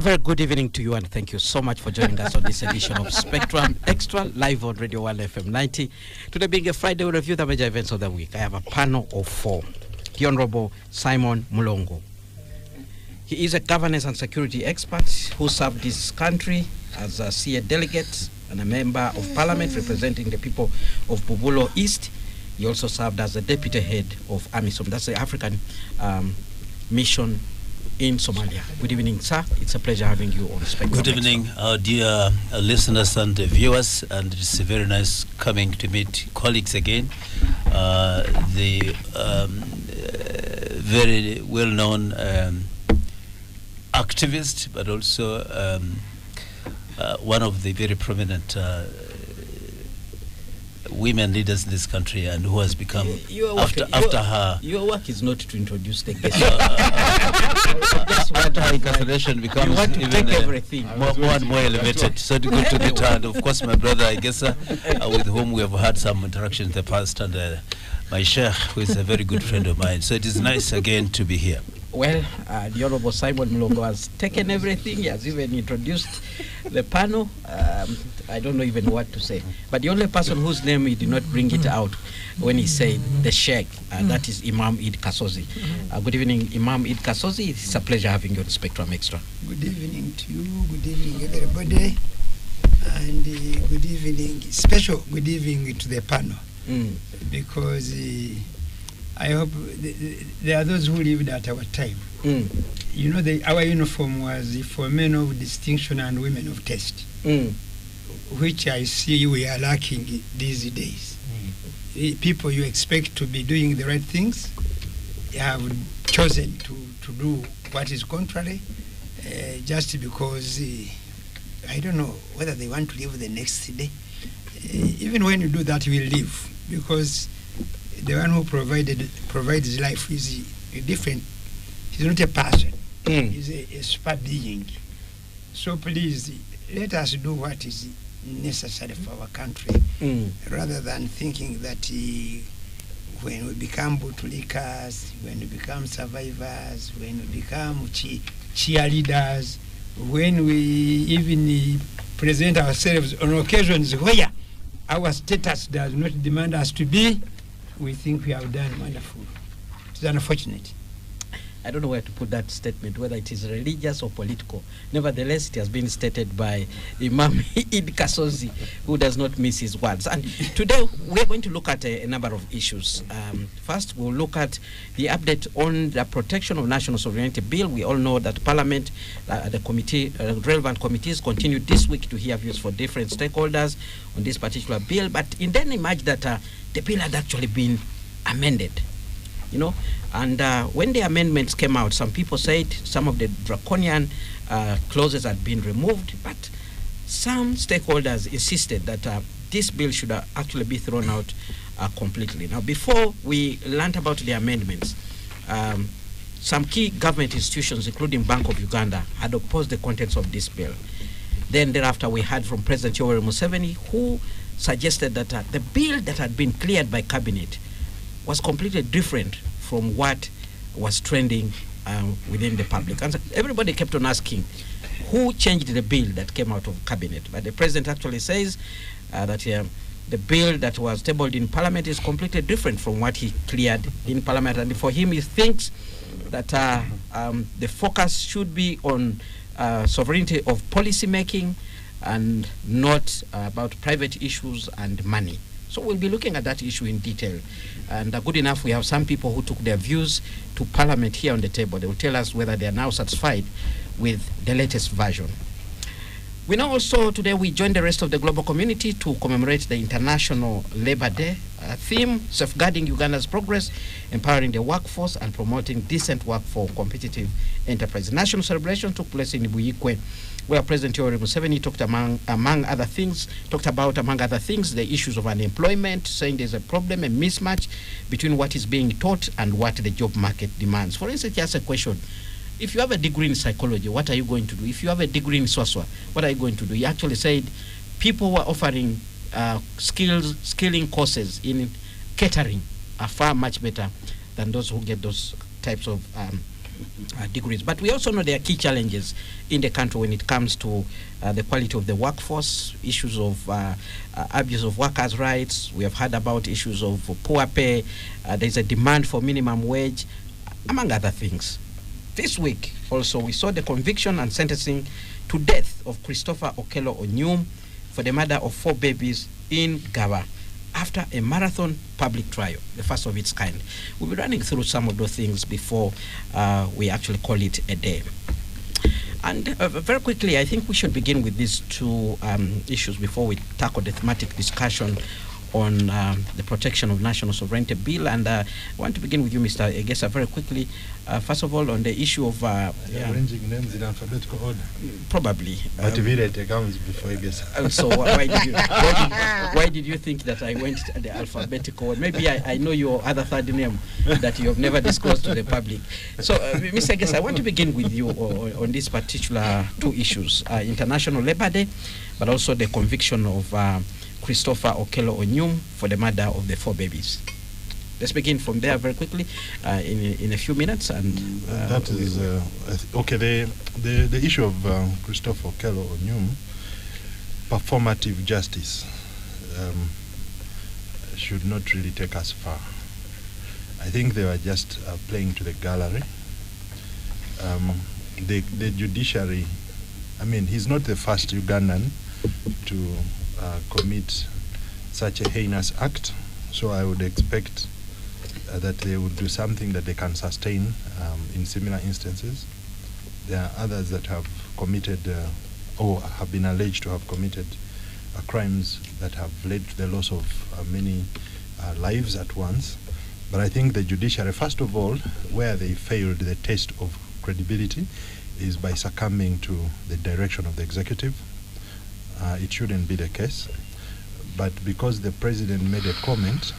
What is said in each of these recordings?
A very good evening to you, and thank you so much for joining us on this edition of Spectrum Extra, live on Radio 1 FM 90. Today being a Friday, we review the major events of the week. I have a panel of four. The Honorable Simon Mulongo. He is a governance and security expert who served this country as a CA delegate and a member of parliament representing the people of Bubulo East. He also served as the deputy head of AMISOM, that's the African mission in Somalia. Good evening, sir. It's a pleasure having you on Spectrum. Good evening, our dear listeners and viewers, and it's very nice coming to meet colleagues again. The very well-known activist, but also one of the very prominent women leaders in this country, and who has become after her. Your work is not to introduce the guest. After her incarceration becomes you want to even take everything. more and more elevated. So good to meet her, and of course my brother Egesa, with whom we have had some interaction in the past, and my sheikh, who is a very good friend of mine. So it is nice again to be here. Well, the Honorable Simon Mulongo has taken everything. He has even introduced the panel. I don't know even what to say. But the only person whose name he did not bring it out when he said the Sheikh, that is Imam Eid Kasozi. Good evening, Imam Eid Kasozi. It's a pleasure having you on Spectrum Extra. Good evening to you. Good evening, everybody. And good evening, special good evening to the panel. Because I hope there are those who lived at our time. You know, our uniform was for men of distinction and women of taste, which I see we are lacking these days. People you expect to be doing the right things have chosen to do what is contrary, just because I don't know whether they want to live the next day. Even when you do that, we'll live, because the one who provides life is different. He's not a person. He's a super being. So please, let us do what is necessary for our country, rather than thinking that when we become bootlickers, when we become survivors, when we become cheerleaders, when we even present ourselves on occasions where our status does not demand us to be, we think we have done wonderful. It's unfortunate. I don't know where to put that statement, whether it is religious or political. Nevertheless, it has been stated by Imam Eid Kasozi, who does not miss his words. And today, we're going to look at a number of issues. First, we'll look at the update on the Protection of National Sovereignty Bill. We all know that Parliament, the committee, relevant committees continued this week to hear views for different stakeholders on this particular bill. But it then emerged that the bill had actually been amended. You know, and when the amendments came out, some people said some of the draconian clauses had been removed, but some stakeholders insisted that this bill should actually be thrown out completely. Now, before we learned about the amendments, some key government institutions, including Bank of Uganda, had opposed the contents of this bill. Then thereafter, we heard from President Yoweri Museveni, who suggested that the bill that had been cleared by cabinet was completely different from what was trending within the public. And everybody kept on asking, who changed the bill that came out of cabinet? But the president actually says that the bill that was tabled in parliament is completely different from what he cleared in parliament. And for him, he thinks that the focus should be on sovereignty of policy making and not about private issues and money. So we'll be looking at that issue in detail. And good enough, we have some people who took their views to Parliament here on the table. They will tell us whether they are now satisfied with the latest version. We know also today we join the rest of the global community to commemorate the International Labour Day. Theme, safeguarding Uganda's progress, empowering the workforce and promoting decent work for competitive enterprise. The national celebration took place in Buyikwe, where President Yoweri Museveni talked among other things, the issues of unemployment, saying there's a problem, a mismatch between what is being taught and what the job market demands. For instance, just a question. If you have a degree in psychology, what are you going to do? If you have a degree in Swaswa, what are you going to do? He actually said people who are offering skilling courses in catering are far much better than those who get those types of degrees. But we also know there are key challenges in the country when it comes to the quality of the workforce, issues of abuse of workers' rights. We have heard about issues of poor pay. There's a demand for minimum wage, among other things. This week, also, we saw the conviction and sentencing to death of Christopher Okello Onyum for the murder of 4 babies in Gaba after a marathon public trial, the first of its kind. We'll be running through some of those things before we actually call it a day. And very quickly, I think we should begin with these 2 issues before we tackle the thematic discussion on the protection of national sovereignty bill. And I want to begin with you, Mr. Egesa, very quickly. First of all, on the issue of arranging names in alphabetical order. Probably. But Bireete comes before Egesa. So why did you think that I went to the alphabetical order? Maybe I know your other third name that you have never disclosed to the public. So, Mr. Egesa, I want to begin with you on these particular 2 issues: International Labour Day, but also the conviction of Christopher Okello Onyum for the murder of the 4 babies. Let's begin from there very quickly in a few minutes. And that is okay. The issue of Christopher Okello Onyum, performative justice, should not really take us far. I think they were just playing to the gallery. The judiciary, I mean, he's not the first Ugandan to commit such a heinous act, so I would expect that they would do something that they can sustain in similar instances. There are others that have committed or have been alleged to have committed crimes that have led to the loss of many lives at once. But I think the judiciary, first of all, where they failed the test of credibility is by succumbing to the direction of the executive. It shouldn't be the case. But because the president made a comment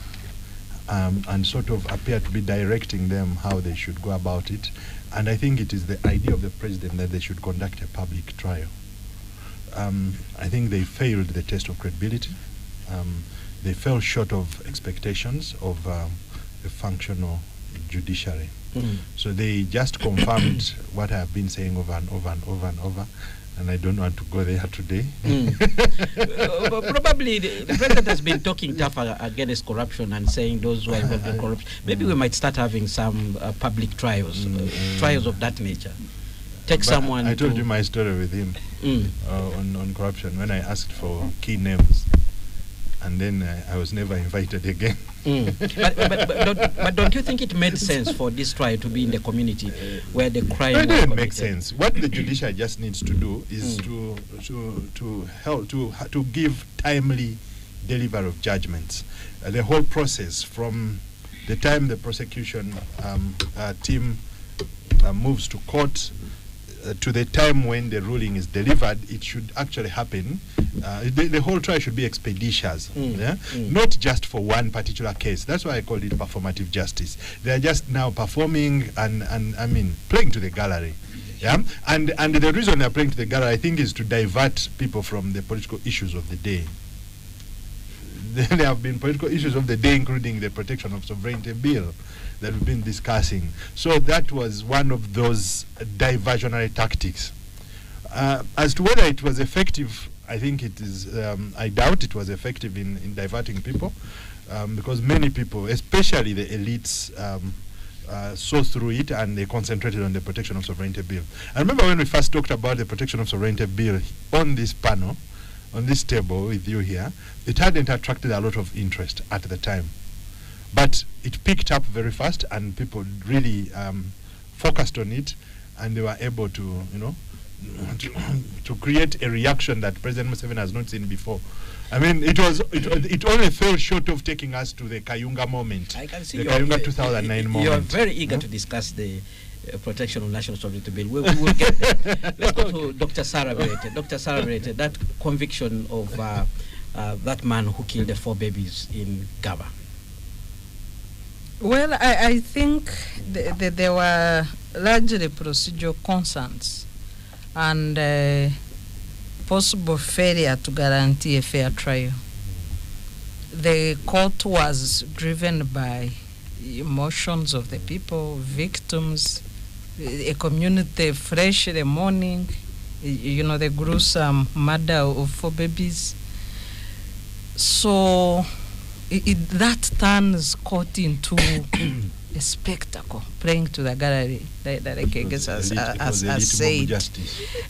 and sort of appeared to be directing them how they should go about it, and I think it is the idea of the president that they should conduct a public trial. I think they failed the test of credibility. They fell short of expectations of a functional judiciary. So they just confirmed what I have been saying over and over and over and over, and I don't want to go there today. Probably the president has been talking tough against corruption and saying those who are involved in corruption. Maybe we might start having some public trials, trials of that nature. Take someone. I told you my story with him on corruption when I asked for key names, and then I was never invited again. But don't you think it made sense for this trial to be in the community where the crime? It didn't make sense. What the judiciary just needs to do is to help to give timely delivery of judgments. The whole process from the time the prosecution team moves to court to the time when the ruling is delivered, it should actually happen. The whole trial should be expeditious, not just for one particular case. That's why I called it performative justice. They are just now performing and I mean playing to the gallery. Yeah, and the reason they are playing to the gallery, I think, is to divert people from the political issues of the day. There have been political issues of the day, including the protection of sovereignty bill that we've been discussing. So that was one of those diversionary tactics. As to whether it was effective, I think it is. I doubt it was effective in diverting people, because many people, especially the elites, saw through it and they concentrated on the protection of sovereignty bill. I remember when we first talked about the protection of sovereignty bill on this panel, on this table with you here, it hadn't attracted a lot of interest at the time. But it picked up very fast and people really focused on it, and they were able to, to create a reaction that President Museveni has not seen before. I mean, it only fell short of taking us to the Kayunga moment. I can see the Kayunga 2009 moment. You are very eager to discuss the protection of national sovereignty bill. We will get there. Let's go to Dr. Sarah Bireete. Dr. Sarah Bireete, that conviction of that man who killed the 4 babies in Gaba. Well, I think there were largely procedural concerns and possible failure to guarantee a fair trial. The court was driven by emotions of the people, victims, a community fresh in the morning, you know, the gruesome murder of 4 babies. So that turns court into a spectacle, praying to the gallery, like Egesa has said.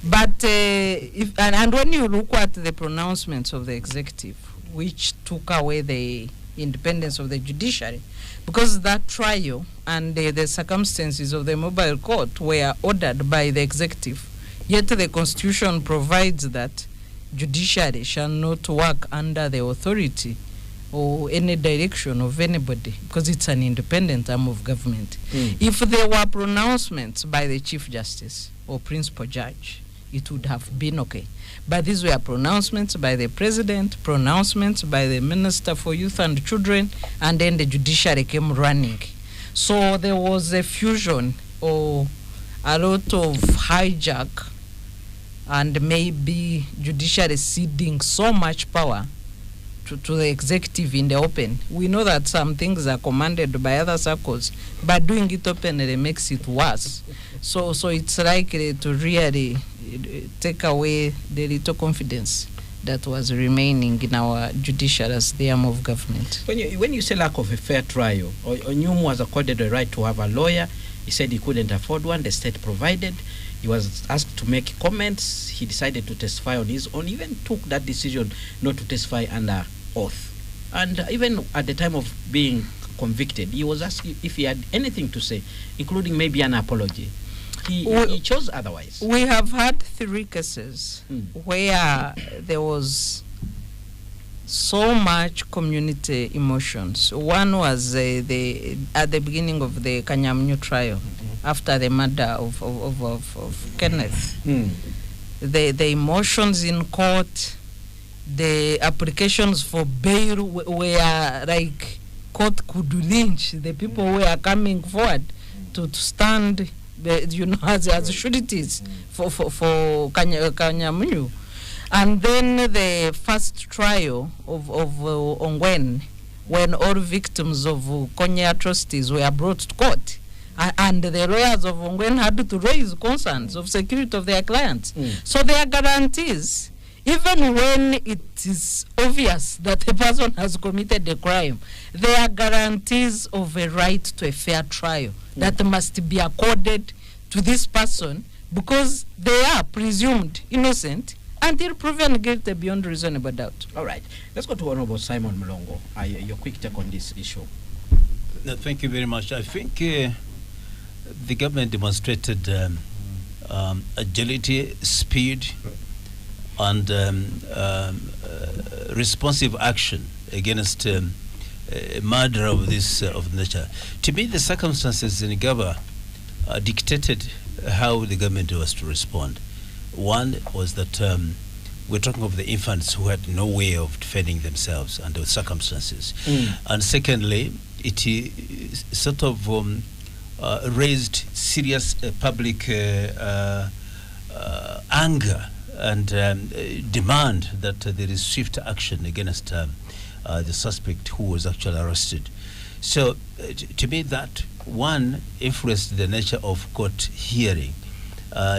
But and when you look at the pronouncements of the executive, which took away the independence of the judiciary, because that trial and the circumstances of the mobile court were ordered by the executive, yet the constitution provides that judiciary shall not work under the authority or any direction of anybody, because it's an independent arm of government. If there were pronouncements by the Chief Justice or Principal Judge, it would have been okay. But these were pronouncements by the President, pronouncements by the Minister for Youth and Children, and then the judiciary came running. So there was a fusion or a lot of hijack, and maybe judiciary ceding so much power to the executive in the open. We know that some things are commanded by other circles, but doing it openly makes it worse. So it's likely to really take away the little confidence that was remaining in our judiciary as the arm of government. When you say lack of a fair trial, Onyumu was accorded the right to have a lawyer. He said he couldn't afford one. The state provided. He was asked to make comments. He decided to testify on his own. Even took that decision not to testify under oath. And even at the time of being convicted, he was asked if he had anything to say, including maybe an apology. He chose otherwise. We have had 3 cases where there was so much community emotions. One was at the beginning of the Kanyamnyu trial, after the murder of Kenneth. The emotions in court, the applications for bail were like court could lynch the people who were coming forward to stand, you know, as sureties for Kanyamnyu. And then the first trial of Ongwen, when all victims of Konya atrocities were brought to court, and the lawyers of Ongwen had to raise concerns of security of their clients. So there are guarantees, even when it is obvious that the person has committed a crime, there are guarantees of a right to a fair trial that must be accorded to this person, because they are presumed innocent until proven guilty beyond reasonable doubt. All right. Let's go to Honorable Simon Mulongo. Your quick take on this issue. No, thank you very much. I think the government demonstrated agility, speed, and responsive action against a murder of this nature. To me, the circumstances in Gaba dictated how the government was to respond. One was that we're talking of the infants who had no way of defending themselves under those circumstances. And secondly, it sort of raised serious public anger and demand that there is swift action against the suspect who was actually arrested. So to me, that one influenced the nature of court hearing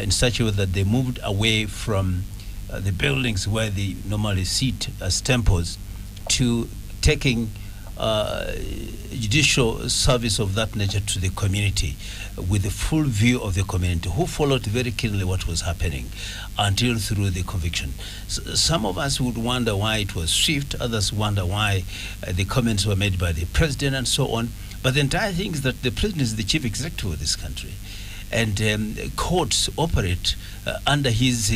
in such a way that they moved away from the buildings where they normally sit as temples to taking judicial service of that nature to the community with the full view of the community, who followed very keenly what was happening until through the conviction. So some of us would wonder why it was swift, others wonder why the comments were made by the president and so on. But the entire thing is that the president is the chief executive of this country, and courts operate under his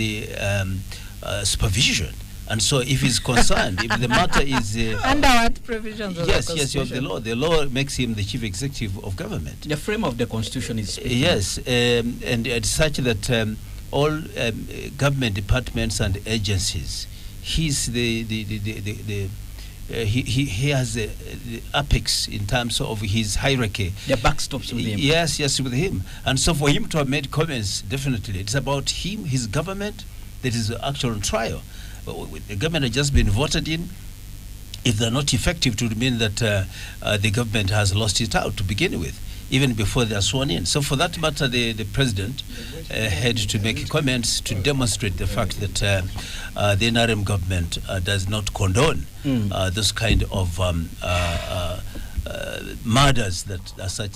supervision. And so if he's concerned, if the matter is... under what provisions of the Constitution? Yes, of the law. The law makes him the chief executive of government. The frame of the Constitution is... Yes, and it's such that all government departments and agencies, he's he has the apex in terms of his hierarchy. The buck stops with him. Yes, with him. And so for him to have made comments, definitely, it's about him, his government, that is actual on trial. The government has just been voted in. If they're not effective, it would mean that the government has lost it out to begin with. even before they are sworn in. So for that matter, the president had to make comments to demonstrate the fact that the NRM government does not condone this kind of murders that are such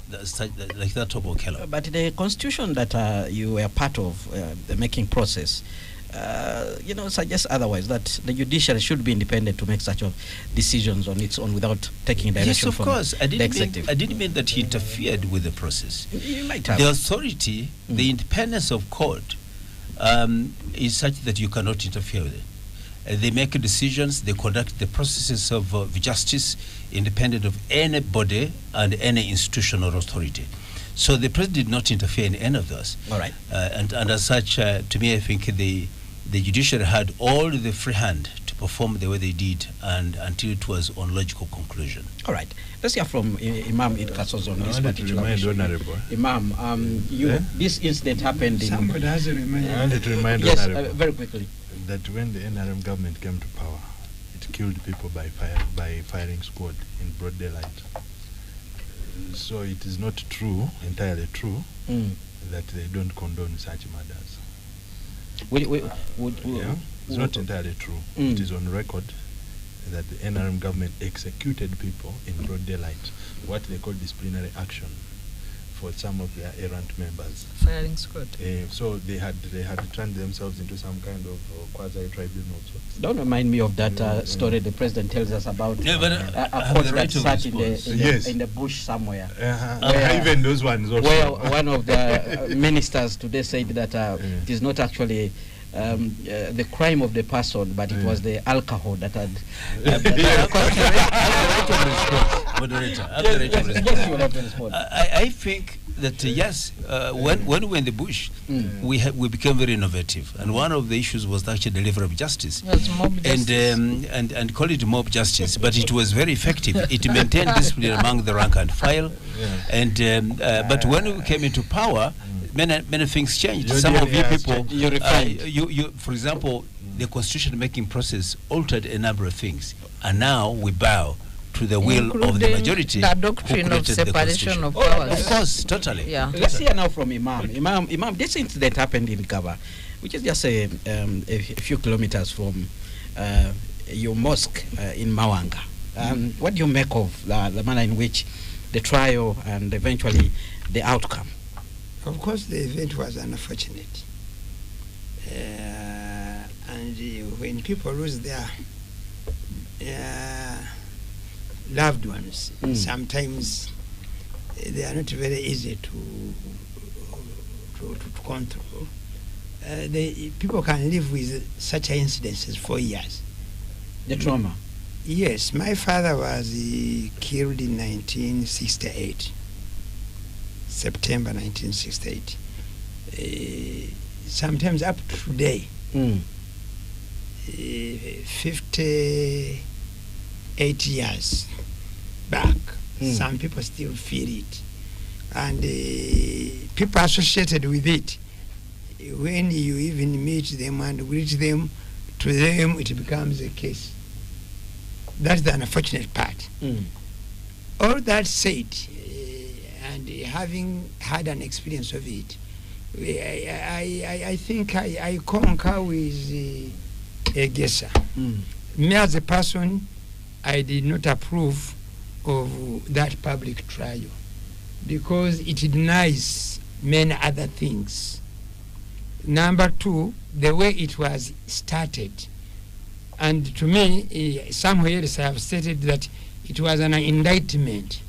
like that of Okello. But the constitution that you were part of, the making process, suggests otherwise, that the judiciary should be independent to make such of decisions on its own without taking direction from the executive. I didn't mean that he interfered with the process. You might have. The authority, the independence of court is such that you cannot interfere with it. They make decisions, they conduct the processes of justice independent of any body and any institutional authority. So the president did not interfere in any of those. All right. And as such, to me, I think the judiciary had all the free hand to perform the way they did, and until it was on logical conclusion. All right. Let's hear from Imam Kasozi on this particular issue. Honorable. Imam, this incident happened in... Somebody has a reminder. I wanted to remind Yes, Honorable very quickly. that when the NRM government came to power, it killed people by firing squad in broad daylight. So it is not true, entirely true, that they don't condone such murders. It's not entirely true. It is on record that the NRM government executed people in broad daylight, what they call disciplinary action for some of their errant members. Firing squad. So they had turned themselves into some kind of quasi-tribunal. Don't remind me of that story the president tells us about Yeah, but a court that sat in the bush somewhere. Even those ones also. Where one of the ministers today said that it is not actually the crime of the person, but it was the alcohol that had... Moderator, Yes, you will have to respond. I think that yes, when we were in the bush, we became very innovative, and one of the issues was actually delivery of justice, Mob justice. and call it mob justice, but it was very effective. It maintained discipline among the rank and file, and but when we came into power, many things changed. Some of you people, for example, the constitution making process altered a number of things, and now we bow to the will of the majority. The doctrine of separation of powers. Of course, totally. Yeah. Let's hear now from Imam. Imam, this incident happened in Gaba, which is just a few kilometers from your mosque in Mawanga. What do you make of the manner in which the trial and eventually the outcome? Of course, the event was unfortunate. And when people lose their loved ones, sometimes they are not very easy to control. People can live with such incidences for years. The trauma? Yes, my father was killed in 1968. September 1968. Sometimes up to today, 58 years back, some people still feel it. And people associated with it, when you even meet them and greet them, to them it becomes a case. That's the unfortunate part. All that said, and having had an experience of it, I think I concur with Egesa. Me as a person, I did not approve of that public trial because it denies many other things. Number two, the way it was started. And to me, somewhere else I have stated that it was an indictment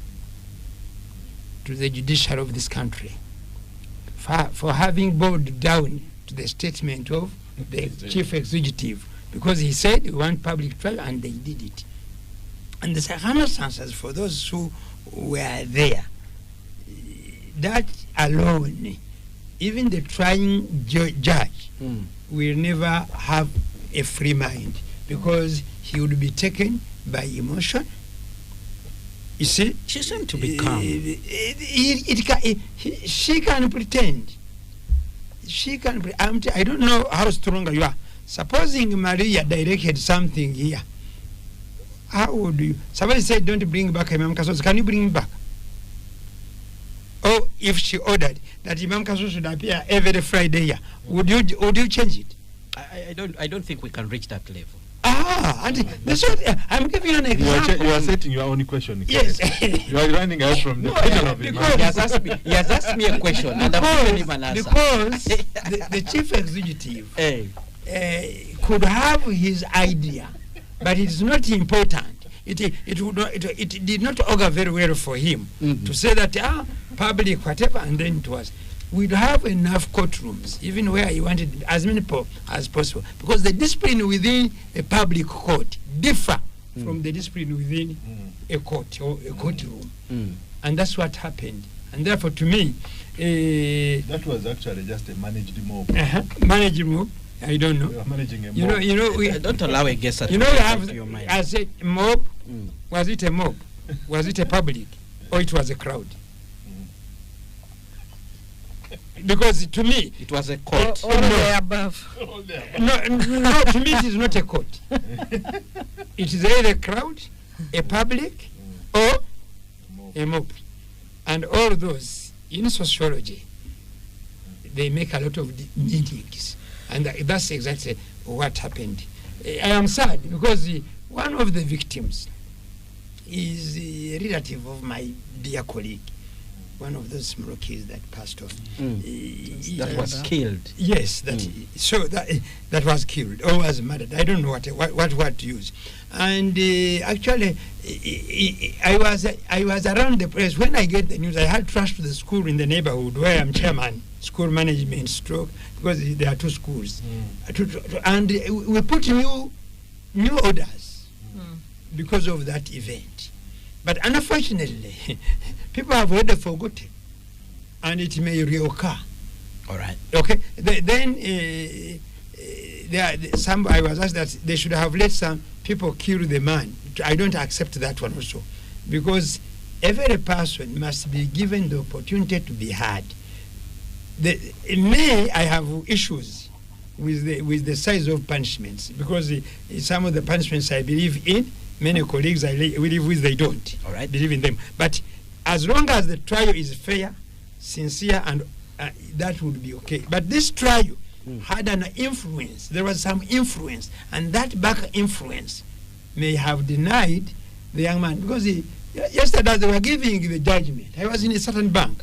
to the judiciary of this country for having bowed down to the statement of the chief executive, because he said we want public trial and they did it. And the circumstances for those who were there, that alone, even the trying judge will never have a free mind, because he would be taken by emotion. You see, she seemed to be calm. She can pretend. She can. I don't know how strong you are. Supposing Maria directed something here, how would you? Somebody said, "Don't bring back Imam Kasozi." Can you bring him back? if she ordered that Imam Kasozi should appear every Friday here, would you change it? I don't think we can reach that level. And that's what I'm giving you an example. You are setting your own question. Yes. You are running away from the question of Imam. He has asked me a question, and I'm giving him an answer. Because the chief executive could have his idea, but it is not important. It did not augur very well for him to say that public whatever, and then it was. We'd have enough courtrooms, even where he wanted as many people as possible, because the discipline within a public court differ from the discipline within a court or a courtroom, and that's what happened. And therefore, to me, that was actually just a managed mob. Managed mob. I don't know. You are managing a mob. You know, we don't allow a guess. You know, we have. I said mob. Was it a mob? Was it a public, or it was a crowd? Because to me, it was a court. All the above. No, to me it is not a court. It is either a crowd, a public, or a mob. And all those, in sociology, they make a lot of meanings. And that's exactly what happened. I am sad because one of the victims is a relative of my dear colleague. One of those small kids that passed off. That was killed. Yes, that was killed or was murdered. I don't know what to use. And actually, I was around the place when I get the news. I had trust to the school in the neighborhood where I'm chairman, school management stroke, because there are two schools, and we put new orders because of that event. But unfortunately, people have already forgotten, and it may reoccur. All right. Okay. Then I was asked that they should have let some people kill the man. I don't accept that one also, because every person must be given the opportunity to be heard. I have issues with the size of punishments, because some of the punishments I believe in. Many colleagues I live with, they don't believe in them. But as long as the trial is fair, sincere, and that would be okay. But this trial had an influence. There was some influence, and that back influence may have denied the young man. Because yesterday they were giving the judgment. I was in a certain bank,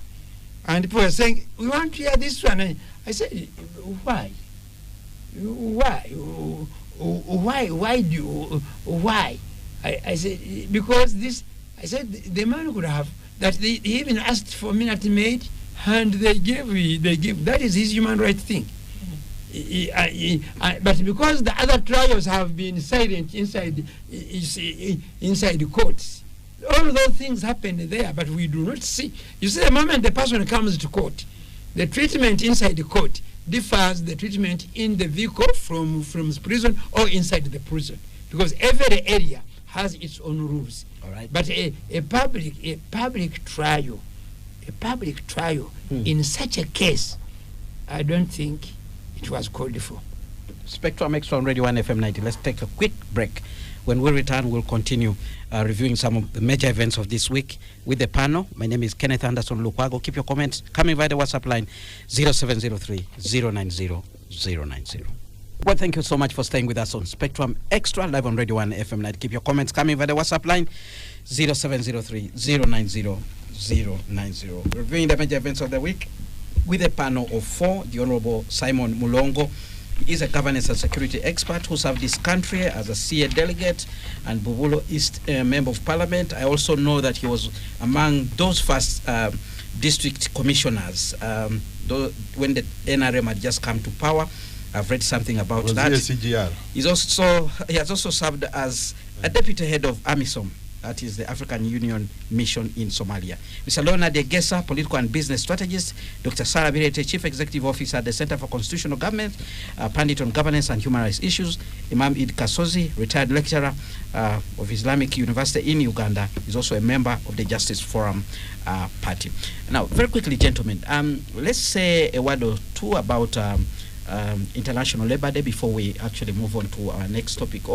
and people were saying, we want to hear this one. I said, why? Why? I said, because this, I said, the man could have, that he even asked for minute maid, and they give, that is his human right thing. But because the other trials have been silent inside the courts, all those things happen there, but we do not see. You see, the moment the person comes to court, the treatment inside the court differs the treatment in the vehicle from prison or inside the prison, because every area has its own rules. All right. But a public trial in such a case, I don't think it was called for. Spectrum Xtra on Radio 1 FM 90. Let's take a quick break. When we return, we'll continue reviewing some of the major events of this week with the panel. My name is Kenneth Anderson Lukwago. Keep your comments coming via the WhatsApp line 0703 090 090. Well, thank you so much for staying with us on Spectrum Xtra live on Radio 1 FM 90. Keep your comments coming via the WhatsApp line 0703 090 090. Reviewing the major events of the week with a panel of four. The Honorable Simon Mulongo is a governance and security expert who served this country as a CA delegate and Bubulo East Member of Parliament. I also know that he was among those first district commissioners when the NRM had just come to power. I've read something about that. CGR. He has also served as a deputy head of AMISOM, that is the African Union Mission in Somalia. Mr. Leonard Egesa, political and business strategist. Dr. Sarah Bireete, Chief Executive Officer at the Center for Constitutional Government, Pundit on Governance and Human Rights Issues. Imam Kasozi, retired lecturer of Islamic University in Uganda, is also a member of the Justice Forum Party. Now, very quickly, gentlemen, let's say a word or two about International Labour Day before we actually move on to our next topic.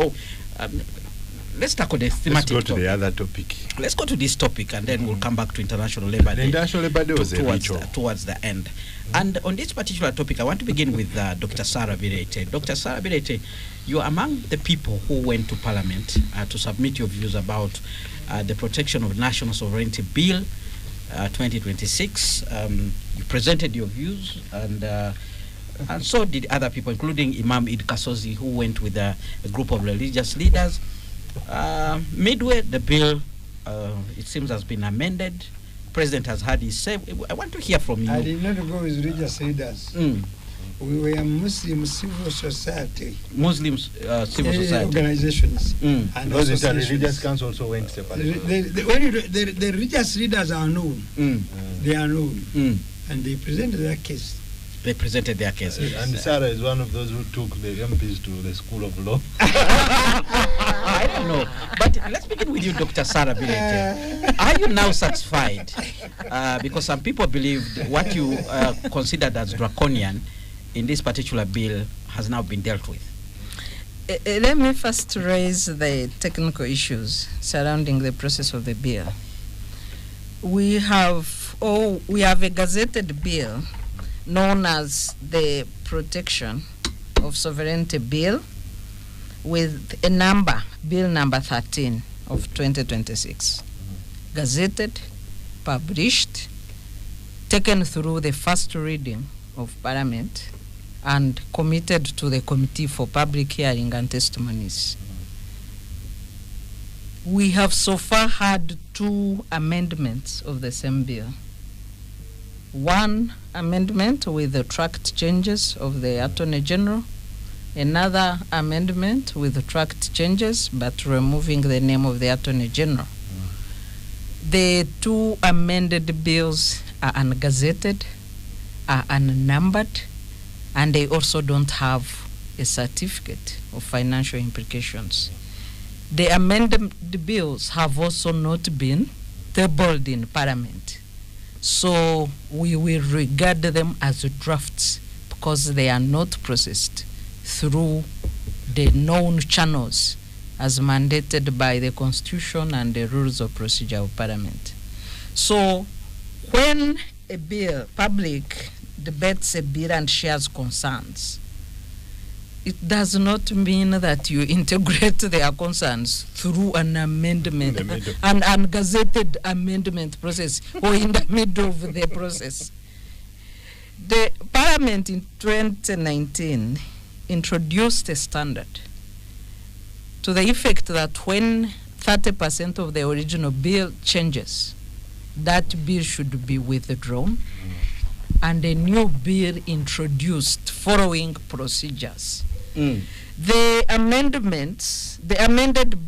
let's tackle the Let's thematic go to topic. the other topic. Let's go to this topic, and then we'll come back to International Labour The Day. International Labour Day was a ritual. Towards the end. And on this particular topic, I want to begin with Dr. Sarah Bireete. Dr. Sarah Bireete, you are among the people who went to Parliament to submit your views about the Protection of National Sovereignty Bill 2026. You presented your views, and so did other people, including Imam Id Kasozi, who went with a group of religious leaders. Midway, the bill, it seems, has been amended. President has had his say. I want to hear from you. I did not go with religious leaders. We were Muslim civil society. Muslims, civil society. Organizations. And Those associations. religious council also went separately. The religious leaders are known. They are known. And they presented their case. They presented their case. And Sarah is one of those who took the MPs to the School of Law. I don't know. But let's begin with you, Dr. Sarah Bireete. Are you now satisfied? Because some people believed what you considered as draconian in this particular bill has now been dealt with. Let me first raise the technical issues surrounding the process of the bill. We have a gazetted bill known as the Protection of Sovereignty Bill, with a number, Bill number 13 of 2026, gazetted, published, taken through the first reading of Parliament, and committed to the Committee for Public Hearing and Testimonies. We have so far had 2 amendments of the same bill. One amendment with the tracked changes of the Attorney General, another amendment with the tracked changes but removing the name of the Attorney General. The 2 amended bills are ungazetted, are unnumbered, and they also don't have a certificate of financial implications. The amended bills have also not been tabled in Parliament. So we will regard them as drafts because they are not processed through the known channels as mandated by the Constitution and the rules of procedure of Parliament. So when a bill, public debates a bill and shares concerns, it does not mean that you integrate their concerns through an amendment, an ungazetted amendment process, or in the middle of the process. The Parliament in 2019 introduced a standard to the effect that when 30% of the original bill changes, that bill should be withdrawn, and a new bill introduced following procedures. The amended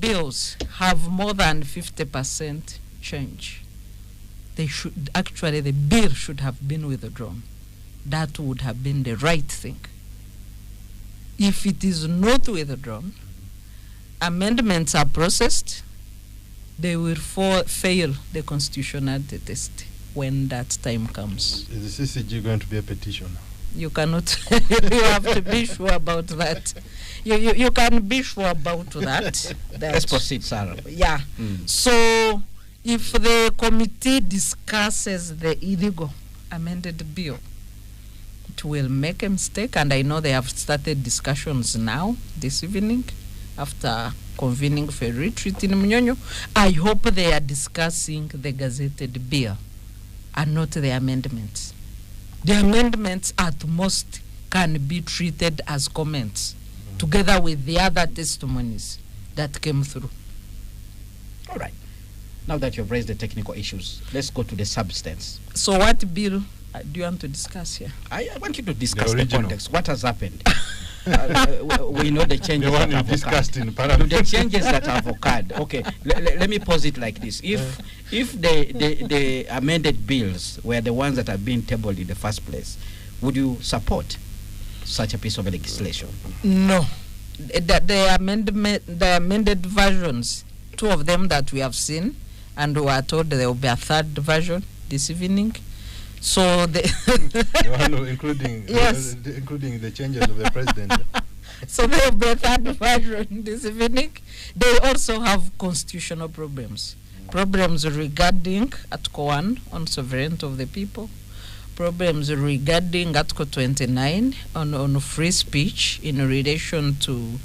bills have more than 50% change. The bill should have been withdrawn. That would have been the right thing. If it is not withdrawn, amendments are processed, they will fail the constitutionality test when that time comes. Is the CCG going to be a petition? You cannot, you have to be sure about that. You can be sure about that. Let's proceed, Sarah. Yeah. So if the committee discusses the illegal amended bill, it will make a mistake, and I know they have started discussions now, this evening, after convening for a retreat in Mulongo. I hope they are discussing the gazetted bill and not the amendments. The amendments at most can be treated as comments, together with the other testimonies that came through. All right. Now that you've raised the technical issues, let's go to the substance. So what bill do you want to discuss here? I want you to discuss the context. What has happened? We know the changes The one that you have discussed occurred. in Parliament. The changes that have occurred. Okay, let me pose it like this. If the amended bills were the ones that have been tabled in the first place, would you support such a piece of legislation? No. The amended versions, 2 of them that we have seen, and we are told there will be a 3rd version this evening. So the including yes, including the changes of the president. So they have the third version this evening. They also have constitutional problems. Problems regarding Article 1 on sovereignty of the people. Problems regarding Article 29 on free speech in relation to,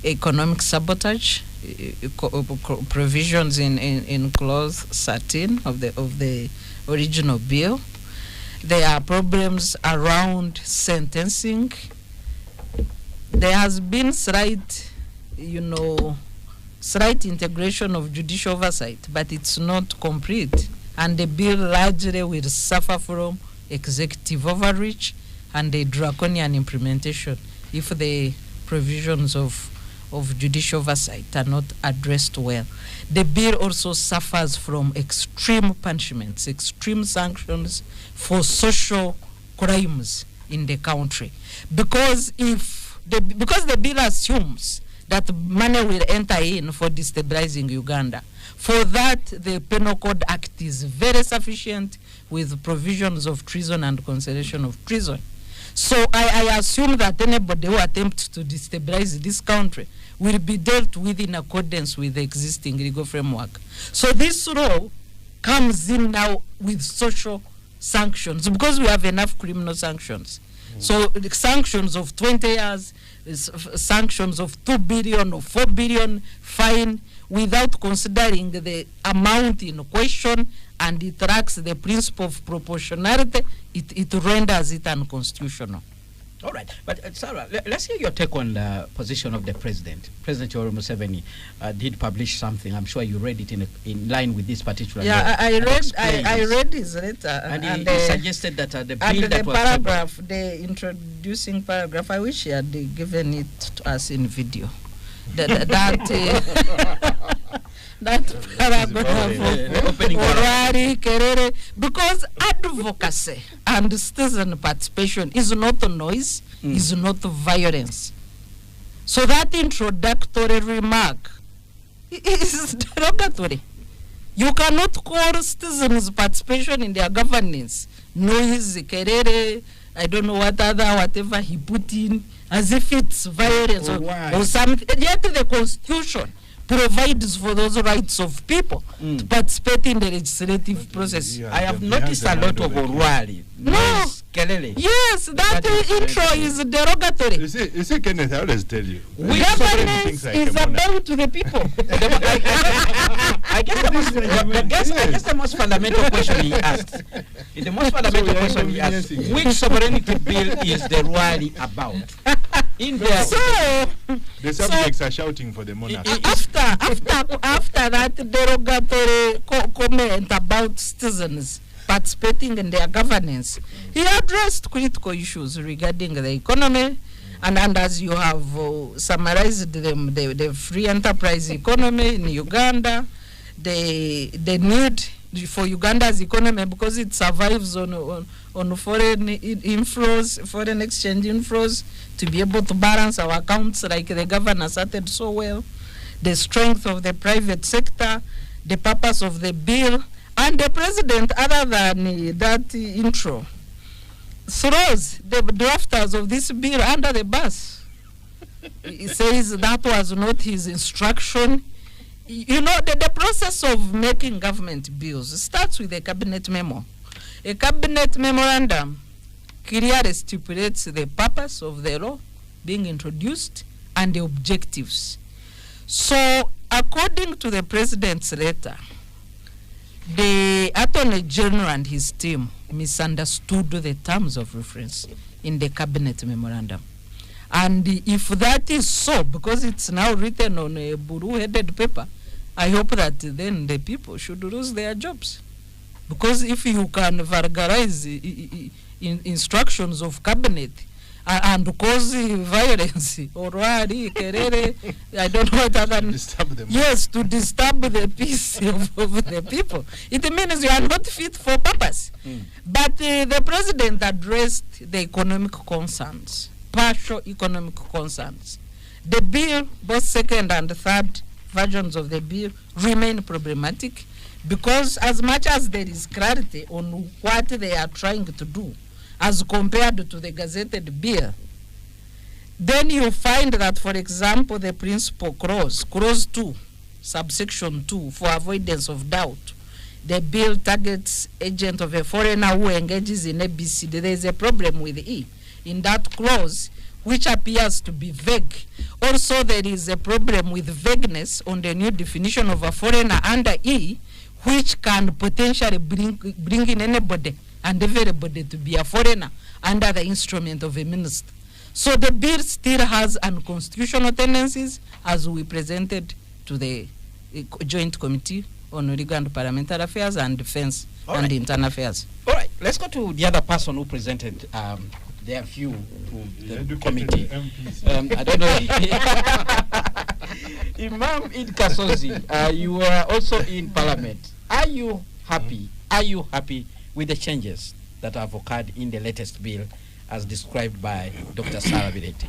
economic sabotage, provisions in clause 13 of the original bill. There are problems around sentencing. There has been slight integration of judicial oversight, but it's not complete. And the bill largely will suffer from executive overreach and a draconian implementation if the provisions of judicial oversight are not addressed well. The bill also suffers from extreme punishments, extreme sanctions for social crimes in the country. Because the bill assumes that money will enter in for destabilizing Uganda. For that, the Penal Code Act is very sufficient with provisions of treason and consideration of treason. So I assume that anybody who attempts to destabilize this country will be dealt with in accordance with the existing legal framework. So this law comes in now with social sanctions because we have enough criminal sanctions. So the sanctions of 20 years, sanctions of 2 billion or 4 billion fine without considering the amount in question, and it lacks the principle of proportionality, it renders it unconstitutional. All right, but Sarah, let's hear your take on the position of the president. President Yoweri Museveni did publish something. I'm sure you read it in line with this particular. Yeah, I read his letter, and he suggested that the bill and that the was paragraph, the introducing paragraph. I wish he had given it to us in video. That paragraph because advocacy and citizen participation is not noise, is not violence. So that introductory remark is derogatory. You cannot call citizens' participation in their governance noise, kerere, I don't know whatever he put in, as if it's violence or something. Yet the Constitution provides for those rights of people to participate in the legislative process. I have noticed a lot of Orwari. No. Yes, that intro is derogatory. You see, Kenneth, I always tell you. Governance is about the people. I guess the most fundamental question he asked, which sovereignty bill is the Rwari about? The subjects are shouting for the monarch. After that derogatory comment about citizens participating in their governance, he addressed critical issues regarding the economy, and as you have summarized them, the free enterprise economy in Uganda, the need for Uganda's economy because it survives on foreign inflows, foreign exchange inflows, to be able to balance our accounts like the governor started so well, the strength of the private sector, the purpose of the bill, and the president, other than that intro, throws the drafters of this bill under the bus. He says that was not his instruction. You know, the process of making government bills starts with a cabinet memo. A cabinet memorandum clearly stipulates the purpose of the law being introduced and the objectives. So, according to the president's letter, the Attorney General and his team misunderstood the terms of reference in the cabinet memorandum. And if that is so, because it's now written on a blue-headed paper, I hope that then the people should lose their jobs. Because if you can vulgarize instructions of cabinet and cause violence or I don't know what other to disturb the peace of the people, it means you are not fit for purpose. But the president addressed the economic concerns, partial economic concerns. The bill, both second and third versions of the bill, remain problematic because as much as there is clarity on what they are trying to do as compared to the gazetted bill, then you find that, for example, the principal clause 2, subsection 2, for avoidance of doubt, the bill targets agent of a foreigner who engages in ABC. There is a problem with E in that clause, which appears to be vague. Also, there is a problem with vagueness on the new definition of a foreigner under E, which can potentially bring in anybody and everybody to be a foreigner under the instrument of a minister. So the bill still has unconstitutional tendencies, as we presented to the Joint Committee on Legal and Parliamentary Affairs and Defense and Internal Affairs. All right, let's go to the other person who presented their view to the committee. I don't know. Imam Kasozi, you were also in Parliament. Are you happy? Are you happy with the changes that have occurred in the latest bill as described by Dr. Sarah Bireete?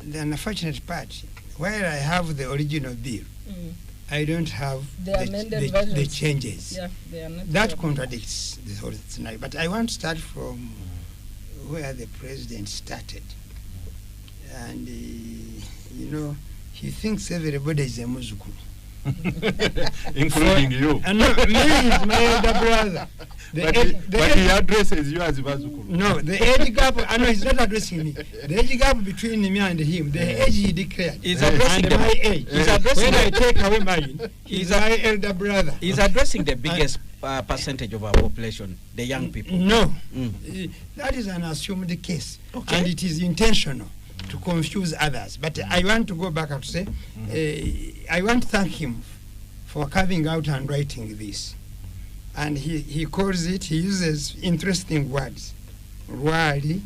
The unfortunate part, while I have the original bill, I don't have the changes. Yeah, they are not that contradicts the whole scenario. But I want to start from where the president started. And, you know, he thinks everybody is a Muzukuru. Including you. And no, me is my elder brother. But he addresses you as Muzukuru. No, the age gap, I know he's not addressing me. The age gap between me and him, the age he declared, he's addressing and my age. He's addressing when I take away mine, he's my elder brother. He's addressing the biggest percentage of our population, the young people. No, that is an assumed case, and it is intentional to confuse others. But I want to go back and say, I want to thank him for carving out and writing this. And he calls it, he uses interesting words. Rwali,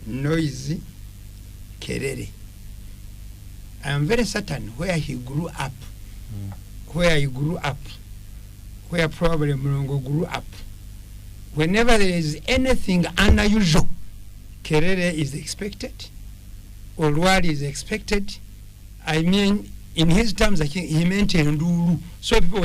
noisy, kerere. I am very certain where he grew up, where probably Mulongo grew up. Whenever there is anything unusual, kerere is expected, or rwali is expected. I mean, in his terms, I think he meant nduru. So people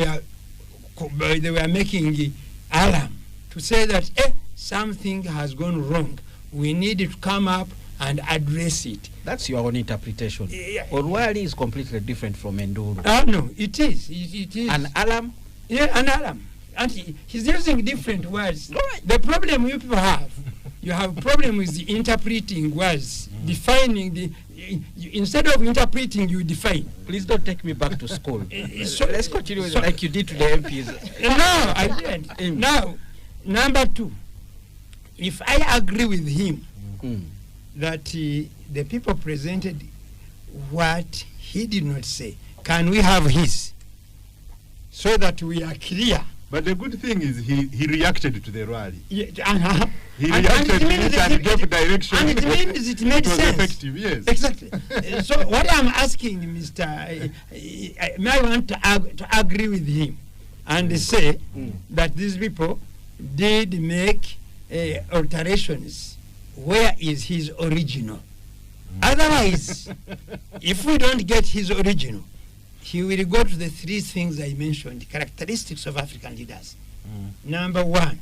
they were making alarm to say that something has gone wrong. We need to come up and address it. That's your own interpretation. Orwali is completely different from Enduru. No, it is. It is. An alarm? Yeah, an alarm. And he's using different words. Right. The problem you people have, you have a problem with the interpreting words, defining the... instead of interpreting, you define. Please don't take me back to school. So let's continue like you did to the MPs. No, I didn't. Now, number two, if I agree with him that the people presented what he did not say, can we have his? So that we are clear. But the good thing is he reacted to the rally. Yeah, he reacted to it and gave direction. And it means it made sense. It was effective, yes. Exactly. So what I'm asking, Mr. I want to agree with him and say that these people did make alterations. Where is his original? Otherwise, if we don't get his original, he will go to the three things I mentioned, characteristics of African leaders. Number one,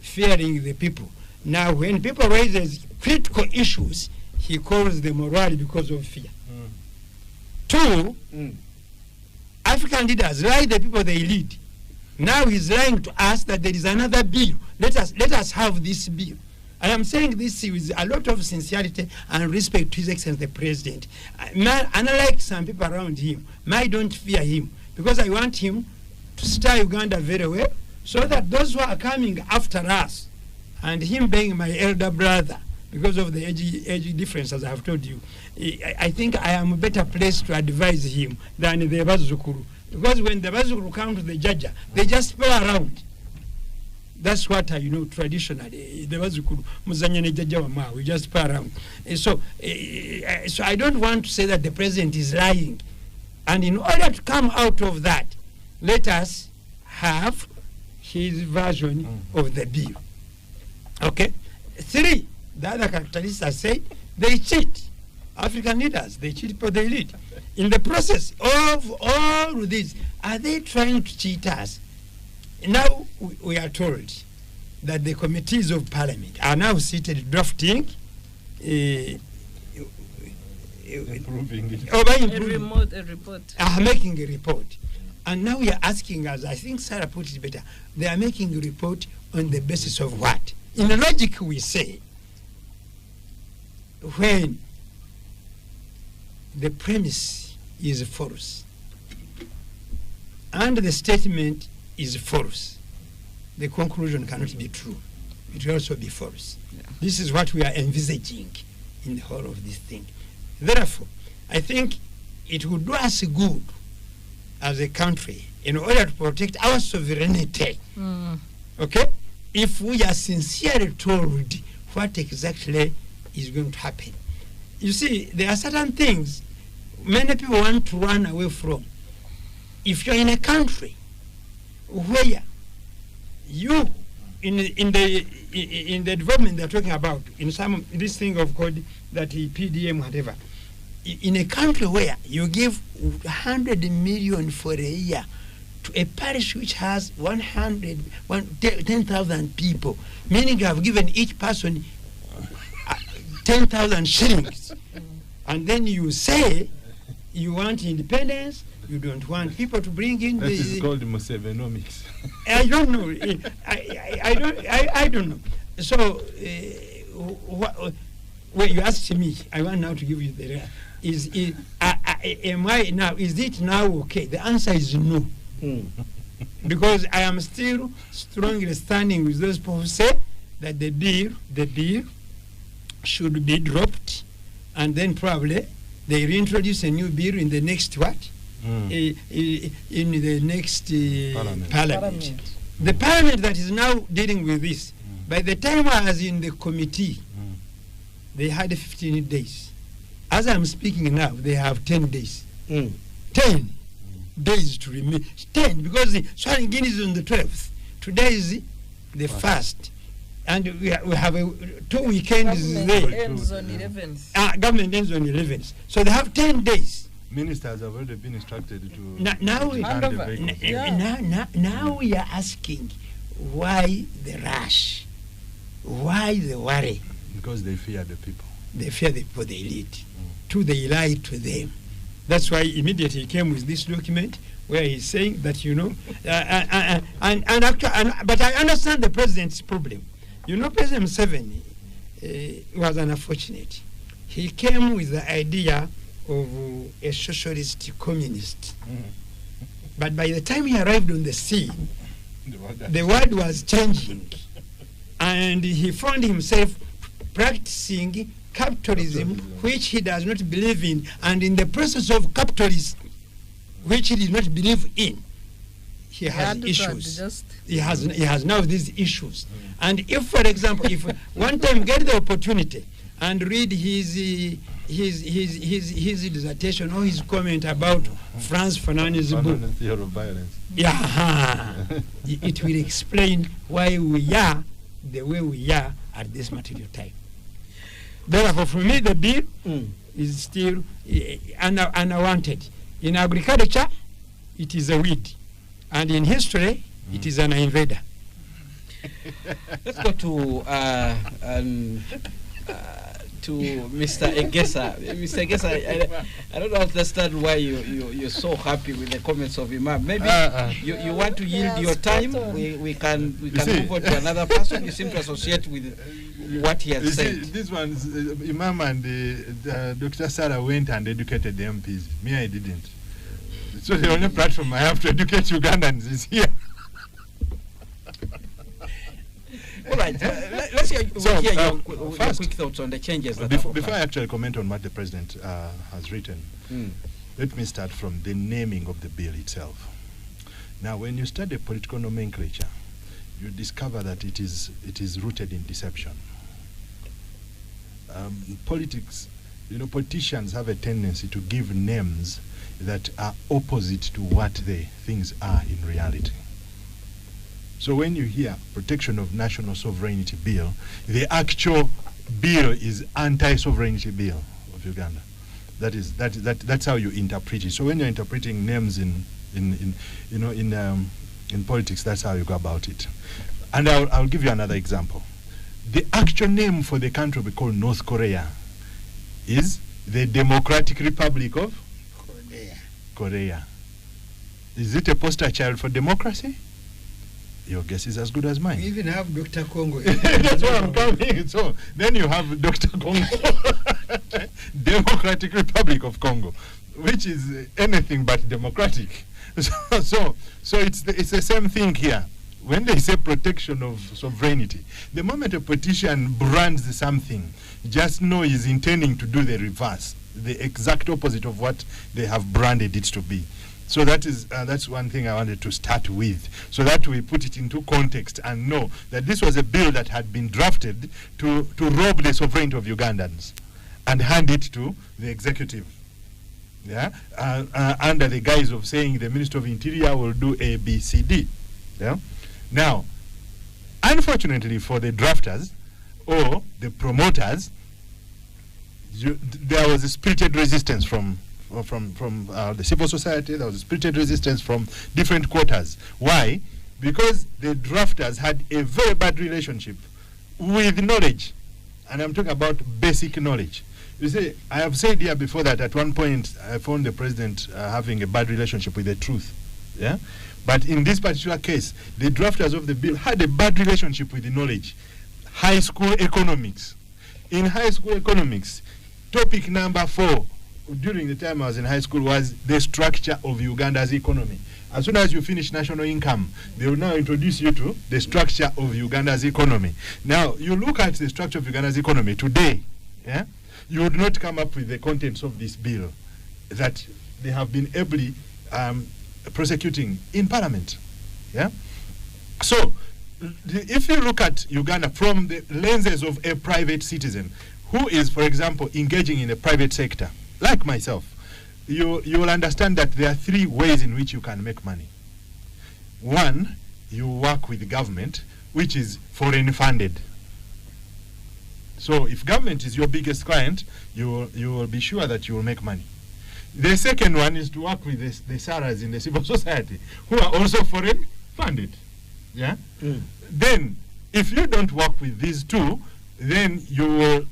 fearing the people. Now, when people raise critical issues, he calls them morality because of fear. Two, African leaders lie the people they lead. Now he's lying to us that there is another bill. Let us have this bill. I am saying this with a lot of sincerity and respect to His Excellency the President. Unlike some people around him, I don't fear him because I want him to stir Uganda very well so that those who are coming after us, and him being my elder brother, because of the age difference, as I have told you, I think I am a better place to advise him than the Bazukuru. Because when the Bazukuru come to the Jaja, they just play around. That's what I know traditionally. The Bazukuru, Muzanyane Jaja Wama, we just play around. So I don't want to say that the president is lying. And in order to come out of that, let us have his version of the bill. Okay? Three, the other characteristics I said, they cheat. African leaders, they cheat, but they lead. In the process of all of this, are they trying to cheat us? Now we are told that the committees of parliament are now seated drafting Improving it. By A improving, report. are making a report. And now we are asking us, I think Sarah put it better, they are making a report on the basis of what? In the logic we say, when the premise is false and the statement is false, the conclusion cannot be true. It will also be false. Yeah. This is what we are envisaging in the whole of this thing. Therefore, I think it would do us good as a country in order to protect our sovereignty, okay, if we are sincerely told what exactly is going to happen. You see, there are certain things many people want to run away from. If you're in a country where you, in the development they're talking about, in some this thing of called that PDM whatever, in a country where you give 100 million for a year to a parish which has 10,000 people, meaning you have given each person 10,000 shillings, and then you say you want independence, you don't want people to bring in that is called Musevenomics. I don't know. I don't know. So, when you asked me, I want now to give you the am I now? Is it now okay? The answer is no, because I am still strongly standing with those people who say that the bill should be dropped, and then probably they reintroduce a new bill in the next what? In the next parliament. The parliament that is now dealing with this, by the time I was in the committee, they had 15 days. As I'm speaking now, they have 10 days. 10 days to remain. 10, because the swearing in is on the 12th. Today is the 1st. And we have 2 weekends there. Government ends on 11th. Government ends on 11th. So they have 10 days. Ministers have already been instructed to now we are asking, why the rush? Why the worry? Because they fear the people. They fear the people they lead. They lie to them. That's why immediately he came with this document where he's saying that, you know, but I understand the president's problem. You know, President Museveni was unfortunate. He came with the idea of a socialist communist. But by the time he arrived on the scene, the world was changing. And he found himself practicing capitalism, which he does not believe in, and in the process of capitalism, which he did not believe in, he has issues. He has now these issues. And if, for example, if one time get the opportunity and read his dissertation or his comment about Franz Fanon's book, Theory of Violence. It will explain why we are the way we are at this material time. Therefore, for me, the bill is still unwanted. In agriculture, it is a weed. And in history, it is an invader. Let's go to Mr. Egesa. Mr. Egesa, I don't understand why you're so happy with the comments of Imam. Maybe you want to yield your time. We can move on to another person. You seem to associate with what he has said. This one, Imam and Dr. Sarah went and educated the MPs. Me, I didn't. So the only platform I have to educate Ugandans is here. All right, let's hear your quick thoughts on the changes that before I actually comment on what the president has written, let me start from the naming of the bill itself. Now, when you study political nomenclature, you discover that it is rooted in deception. Politics, politicians have a tendency to give names that are opposite to what the things are in reality. So when you hear Protection of National Sovereignty Bill, the actual bill is Anti-Sovereignty Bill of Uganda. That's how you interpret it. So when you're interpreting names in politics, that's how you go about it. And I'll give you another example. The actual name for the country we call North Korea is the Democratic Republic of Korea. Korea. Is it a poster child for democracy? Your guess is as good as mine. We even have Dr. Congo. That's what I'm coming. So then you have Dr. Congo, Democratic Republic of Congo, which is anything but democratic. So it's the same thing here. When they say protection of sovereignty, the moment a politician brands something, just know he's intending to do the reverse, the exact opposite of what they have branded it to be. So that's one thing I wanted to start with, so that we put it into context and know that this was a bill that had been drafted to rob the sovereignty of Ugandans and hand it to the executive. Yeah, under the guise of saying the Minister of Interior will do A, B, C, D. Yeah. Now, unfortunately for the drafters or the promoters, there was a spirited resistance from the civil society. There was a spirited resistance from different quarters. Why? Because the drafters had a very bad relationship with knowledge, and I'm talking about basic knowledge. You see, I have said here before that at one point I found the president having a bad relationship with the truth. Yeah, but in this particular case, the drafters of the bill had a bad relationship with the knowledge. High school economics. In high school economics, topic number 4 during the time I was in high school was the structure of Uganda's economy. As soon as you finish national income, they will now introduce you to the structure of Uganda's economy. Now, you look at the structure of Uganda's economy today, yeah, you would not come up with the contents of this bill that they have been ably prosecuting in Parliament. Yeah. So, if you look at Uganda from the lenses of a private citizen who is, for example, engaging in a private sector, like myself, you will understand that there are 3 ways in which you can make money. One, you work with the government, which is foreign funded. So if government is your biggest client, you will be sure that you will make money. The second one is to work with the Saras in the civil society, who are also foreign funded. Yeah. Then, if you don't work with these 2, then you will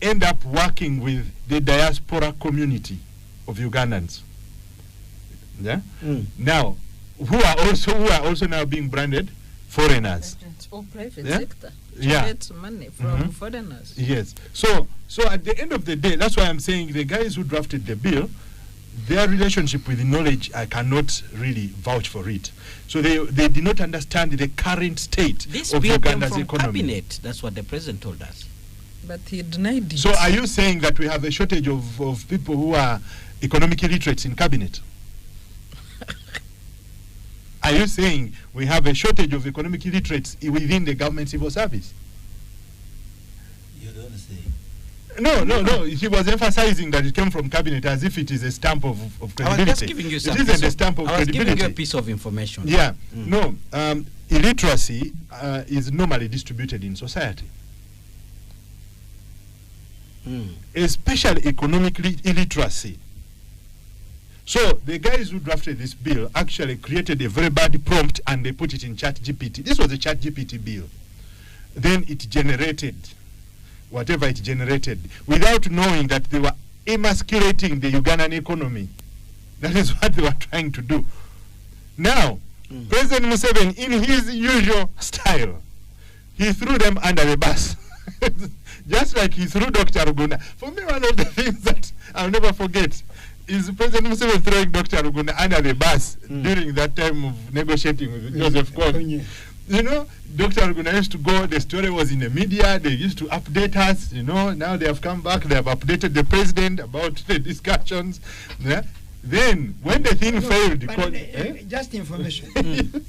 end up working with the diaspora community of Ugandans. Yeah. Now, who are also now being branded foreigners. Or private Yeah? sector. Yeah. Get money from foreigners. Yes. So at the end of the day, that's why I'm saying the guys who drafted the bill, their relationship with the knowledge, I cannot really vouch for it. So they did not understand the current state This of bill came Uganda's from economy. cabinet. That's what the president told us. But he denied it. So are you saying that we have a shortage of people who are economic illiterates in cabinet? Are you saying we have a shortage of economic illiterates within the government civil service? You don't say. No. He was emphasizing that it came from cabinet as if it is a stamp of credibility. I was just giving you some It isn't a stamp of I was credibility. giving you a piece of information. Yeah. No. Illiteracy is normally distributed in society. Especially economically illiteracy. So the guys who drafted this bill actually created a very bad prompt and they put it in ChatGPT. This was a ChatGPT bill. Then it generated whatever it generated without knowing that they were emasculating the Ugandan economy. That is what they were trying to do. Now, President Museveni, in his usual style, he threw them under the bus. Just like he threw Dr. Rugunda. For me, one of the things that I'll never forget is President Museveni throwing Dr. Rugunda under the bus during that time of negotiating with Joseph Kony. You know, Dr. Rugunda used to go, the story was in the media, they used to update us, you know, now they have come back, they have updated the president about the discussions. Yeah? Then, when the thing failed, just information.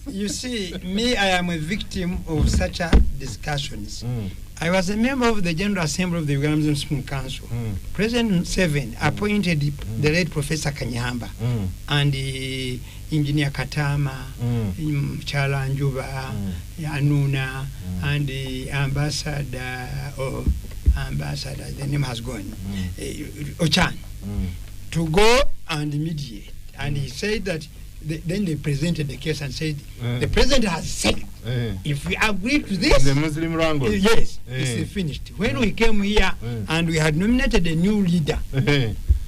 You see, me, I am a victim of such discussions. I was a member of the General Assembly of the Ugandan Municipal Council. President Museveni appointed the late Professor Kanyamba and Engineer Katama, Chala Njuba, Anuna, and the ambassador, the name has gone, Ochan, to go and mediate. And he said that then they presented the case and said, the president has said, if we agree to this, the Muslim wrangle. Yes, it's finished. When we came here and we had nominated a new leader,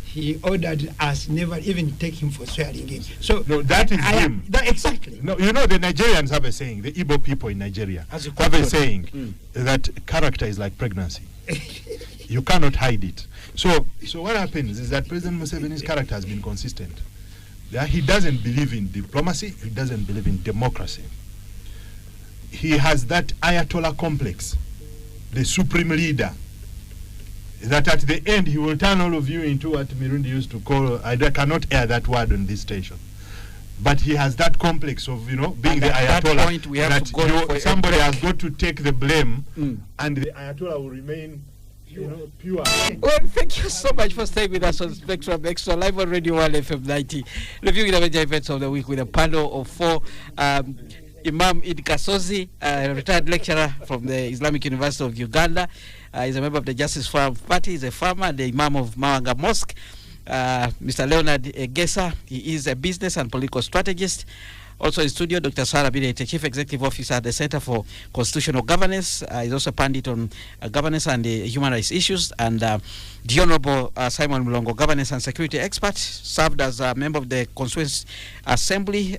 he ordered us never even take him for swearing in. So no, that is him. Exactly. No, you know the Nigerians have a saying. The Igbo people in Nigeria have a saying that character is like pregnancy. You cannot hide it. So what happens is that President Museveni's character has been consistent. Yeah, he doesn't believe in diplomacy. He doesn't believe in democracy. He has that Ayatollah complex, the supreme leader, that at the end he will turn all of you into what Mirundi used to call, I cannot air that word on this station, but he has that complex of, being and the Ayatollah. At that point we have to go somebody has got to take the blame, and the Ayatollah will remain pure. Well, thank you so much for staying with us on Spectrum Extra, live on Radio 1 FM 90, reviewing the major events of the week with a panel of 4. Imam Kasozi, retired lecturer from the Islamic University of Uganda. He's a member of the Justice Forum Party. He's a farmer, the Imam of Mawanga Mosque. Mr. Leonard Egesa, he is a business and political strategist. Also in studio, Dr. Bireete, Chief Executive Officer at the Center for Constitutional Governance. He's also a pundit on governance and human rights issues. And the Honorable Simon Mulongo, governance and security expert, served as a member of the Constituent Assembly,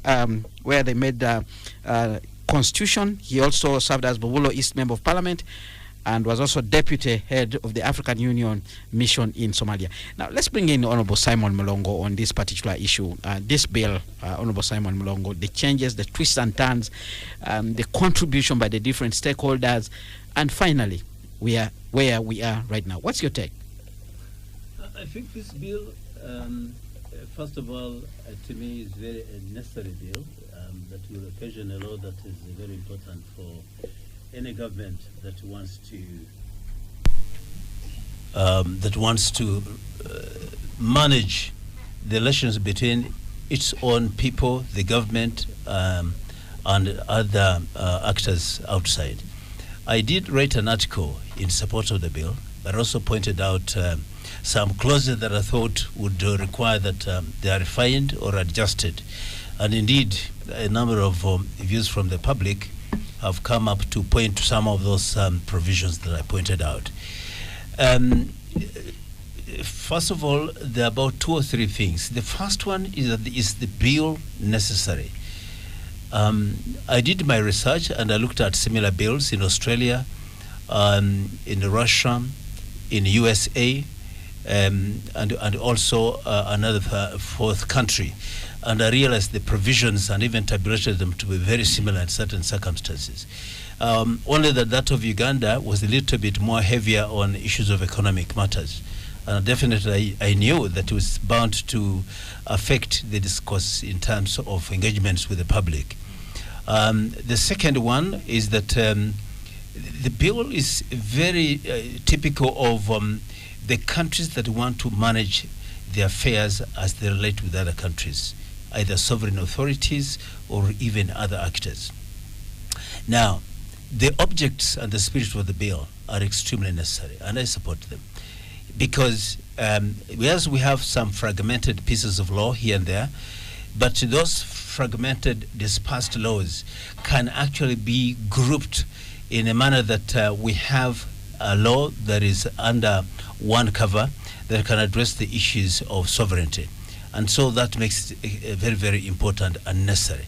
where they made constitution. He also served as Bobulo East Member of Parliament, and was also deputy head of the African Union mission in Somalia. Now, let's bring in Honorable Simon Mulongo on this particular issue. This bill, Honorable Simon Mulongo, the changes, the twists and turns, the contribution by the different stakeholders, and finally, we are where we are right now. What's your take? I think this bill, first of all, to me, is very necessary bill that will occasion a law that is very important for any government that wants to manage the relations between its own people, the government, and other actors outside. I did write an article in support of the bill, but also pointed out some clauses that I thought would require that they are refined or adjusted. And indeed, a number of views from the public have come up to point to some of those provisions that I pointed out. First of all, there are about 2 or 3 things. The first one is that is the bill necessary? I did my research and I looked at similar bills in Australia, in Russia, in USA, and also another 4th country. And I realized the provisions and even tabulated them to be very similar in certain circumstances. Only that of Uganda was a little bit more heavier on issues of economic matters. And definitely I knew that it was bound to affect the discourse in terms of engagements with the public. The second one is that the bill is very typical of the countries that want to manage their affairs as they relate with other countries, either sovereign authorities or even other actors. Now, the objects and the spirit of the bill are extremely necessary, and I support them, because whereas we have some fragmented pieces of law here and there, but those fragmented, dispersed laws can actually be grouped in a manner that we have a law that is under one cover that can address the issues of sovereignty. And so that makes it very, very important and necessary.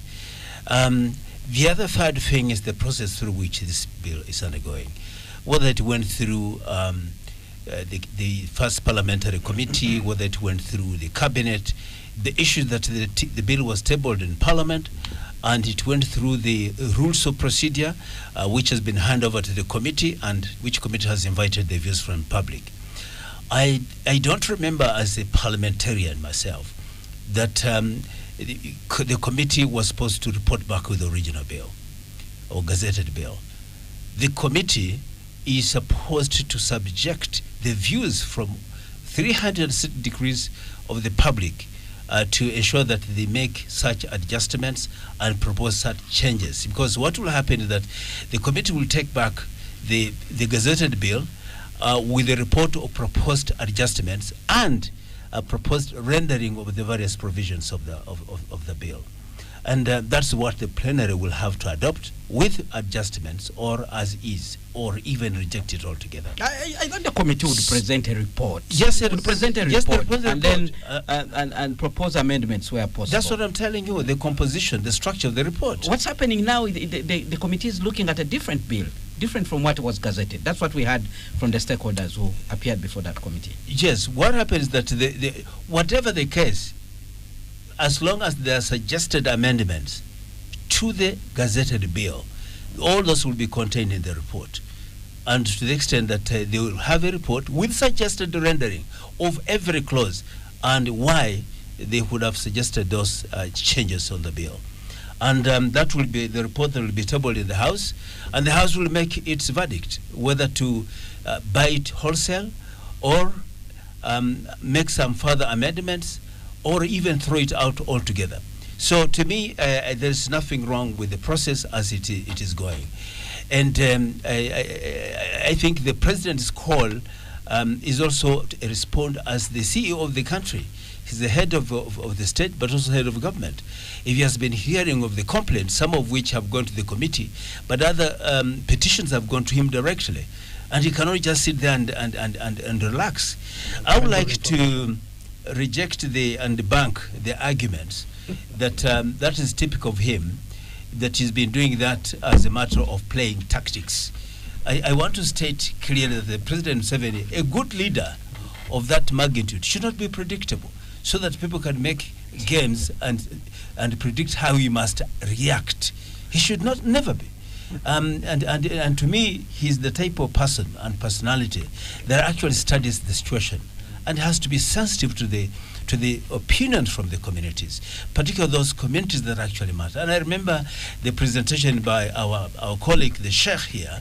The other third thing is the process through which this bill is undergoing. Whether it went through the first parliamentary committee, whether it went through the cabinet, the issue that the bill was tabled in Parliament, and it went through the rules of procedure, which has been handed over to the committee, and which committee has invited the views from the public. I don't remember as a parliamentarian myself that the committee was supposed to report back with the original bill or gazetted bill. The committee is supposed to subject the views from 360 degrees of the public to ensure that they make such adjustments and propose such changes. Because what will happen is that the committee will take back the gazetted bill with a report of proposed adjustments and a proposed rendering of the various provisions of the bill. And that's what the plenary will have to adopt with adjustments or as is, or even reject it altogether. I thought the committee would present a report. Yes, it would present a report, and then and propose amendments where possible. That's what I'm telling you, the composition, the structure of the report. What's happening now, the committee is looking at a different bill, different from what was gazetted. That's what we heard from the stakeholders who appeared before that committee. Yes, what happens is that whatever the case, as long as there are suggested amendments to the gazetted bill, all those will be contained in the report. And to the extent that they will have a report with suggested rendering of every clause and why they would have suggested those changes on the bill. And that will be the report that will be tabled in the House, and the House will make its verdict, whether to buy it wholesale or make some further amendments or even throw it out altogether. So to me, there's nothing wrong with the process as it is going. And I think the president's call is also to respond as the CEO of the country. He's the head of the state, but also head of government. If he has been hearing of the complaints, some of which have gone to the committee, but other petitions have gone to him directly, and he cannot just sit there and relax. I would like to reject and debunk the arguments that that is typical of him, that he's been doing that as a matter of playing tactics. I want to state clearly that the President Museveni, a good leader of that magnitude, should not be predictable, so that people can make games and predict how he must react. He should never be. And to me, he's the type of person and personality that actually studies the situation and has to be sensitive to the opinions from the communities, particularly those communities that actually matter. And I remember the presentation by our colleague, the Sheikh here,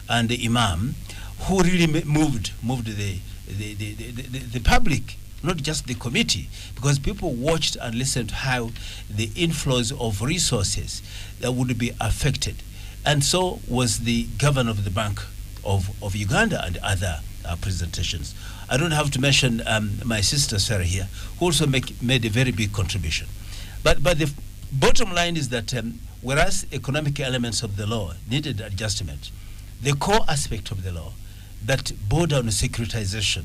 and the Imam, who really moved the public, not just the committee, because people watched and listened to how the inflows of resources that would be affected. And so was the governor of the Bank of Uganda and other presentations. I don't have to mention my sister Sarah here, who also made a very big contribution. But the bottom line is that whereas economic elements of the law needed adjustment, the core aspect of the law that border on securitization,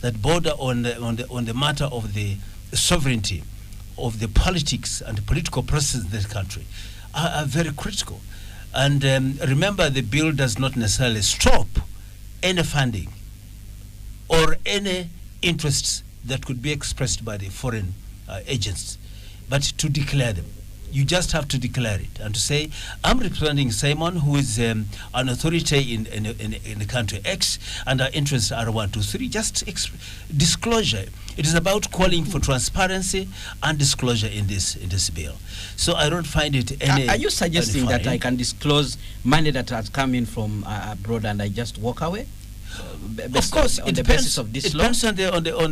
that border on the matter of the sovereignty of the politics and the political process in this country are very critical. And remember, the bill does not necessarily stop any funding or any interests that could be expressed by the foreign agents, but to declare them. You just have to declare it and to say, I'm representing Simon, who is an authority in the country X, and our interests are 1, 2, 3. Just disclosure. It is about calling for transparency and disclosure in this bill. So I don't find it any. Are you suggesting that I can disclose money that has come in from abroad and I just walk away? Of course, on the basis of this law. It depends on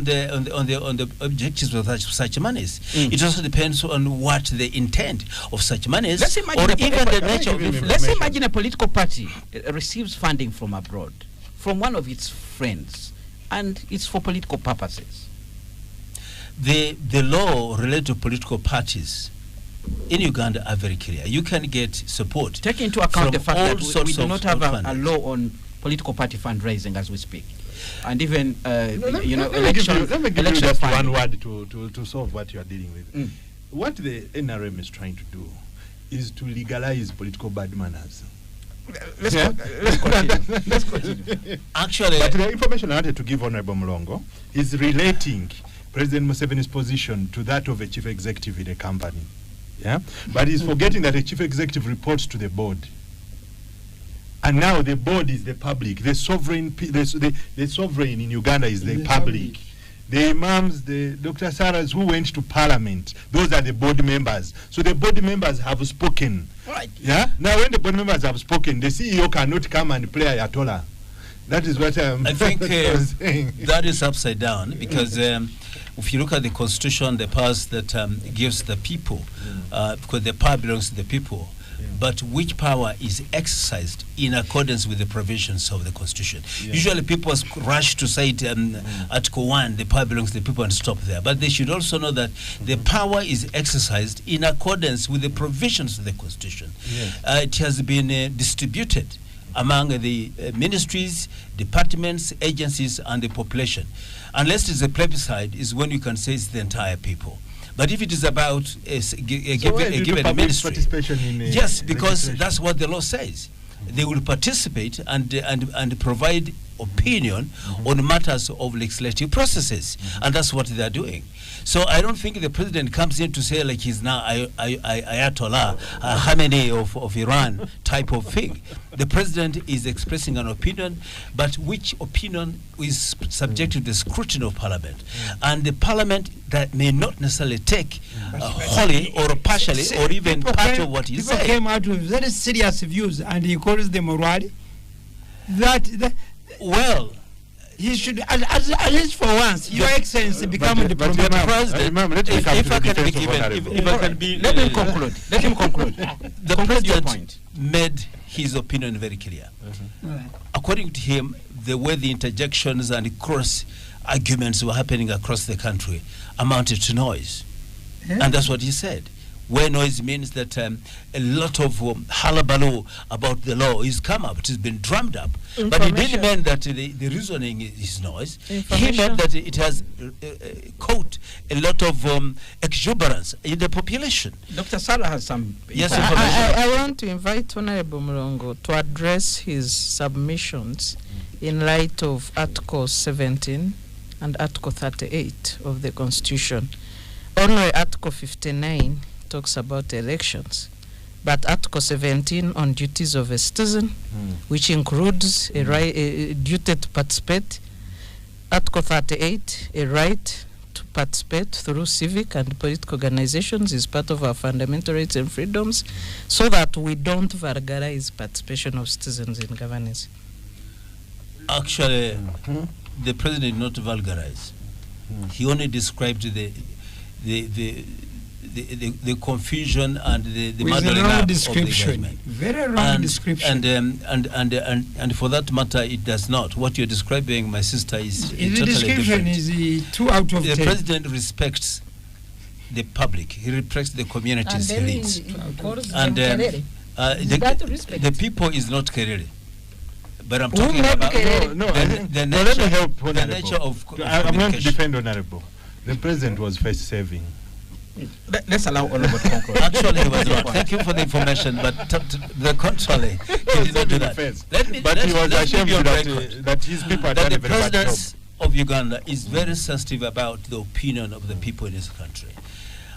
the objectives of such monies. It also depends on what the intent of such monies, or even the nature of influence. Let's imagine a political party receives funding from abroad, from one of its friends, and it's for political purposes. The law related to political parties in Uganda are very clear. You can get support. Take into account the fact that we do not have a law on political party fundraising as we speak, and even let me give you just one word to solve what you are dealing with. What the NRM is trying to do is to legalize political bad manners. Let's continue. Actually, but the information I wanted to give Honorable Mulongo is relating President Museveni's position to that of a chief executive in a company. Yeah, but he's forgetting that a chief executive reports to the board. And now the board is the public. The sovereign in Uganda is the public. The imams, the Dr. Saras who went to parliament, those are the board members. So the board members have spoken. Right. Yeah. Now when the board members have spoken, the CEO cannot come and play Ayatollah. That is what I think saying. That is upside down, because if you look at the constitution, the powers that gives the people, because the power belongs to the people, but which power is exercised in accordance with the provisions of the Constitution. Usually people rush to say Article 1, the power belongs to the people, and stop there. But they should also know that the power is exercised in accordance with the provisions of the Constitution. It has been distributed among the ministries, departments, agencies, and the population. Unless it's a plebiscite, is when you can say it's the entire people. But if it is about a given ministry, yes, because that's what the law says. They will participate and provide opinion on matters of legislative processes, and that's what they are doing. So I don't think the president comes in to say like he's now Ayatollah Khamenei of Iran type of thing. The president is expressing an opinion, but which opinion is subject to the scrutiny of parliament, and the parliament that may not necessarily take wholly or partially or even part of what he said. People came out with very serious views, and he calls them already. Well, he should, at least for once, Your Excellency become the president. Let him conclude. Let him conclude. The president made his opinion very clear. According to him, the way the interjections and cross arguments were happening across the country amounted to noise. And that's what he said. Where noise means that a lot of hullabaloo about the law is come up, it has been drummed up. But he didn't mean that the reasoning is noise. He meant that it has caught a lot of exuberance in the population. Dr. Sarah has some information. I want to invite Honorable Mulongo to address his submissions in light of Article 17 and Article 38 of the Constitution. Only Article 59 talks about elections, but Article 17 on duties of a citizen, which includes a duty to participate. Article 38, a right to participate through civic and political organizations, is part of our fundamental rights and freedoms, so that we don't vulgarize participation of citizens in governance. Actually, the president did not vulgarize. He only described the confusion and the muddling up of the government. Very wrong description. And for that matter, it does not. What you're describing, my sister, is the totally description different. is 2 out of 10. The president respects the public. He respects the communities he leads. And the people is not Kerere. But I'm talking about the nature of I'm going to defend Honorable. The president was first serving. Let's allow Honorable to conclude. Actually, he was not. Thank you for the information, but the contrary, he did not do that. But he was ashamed that his people had done a very bad job. The president of Uganda is very sensitive about the opinion of the people in his country,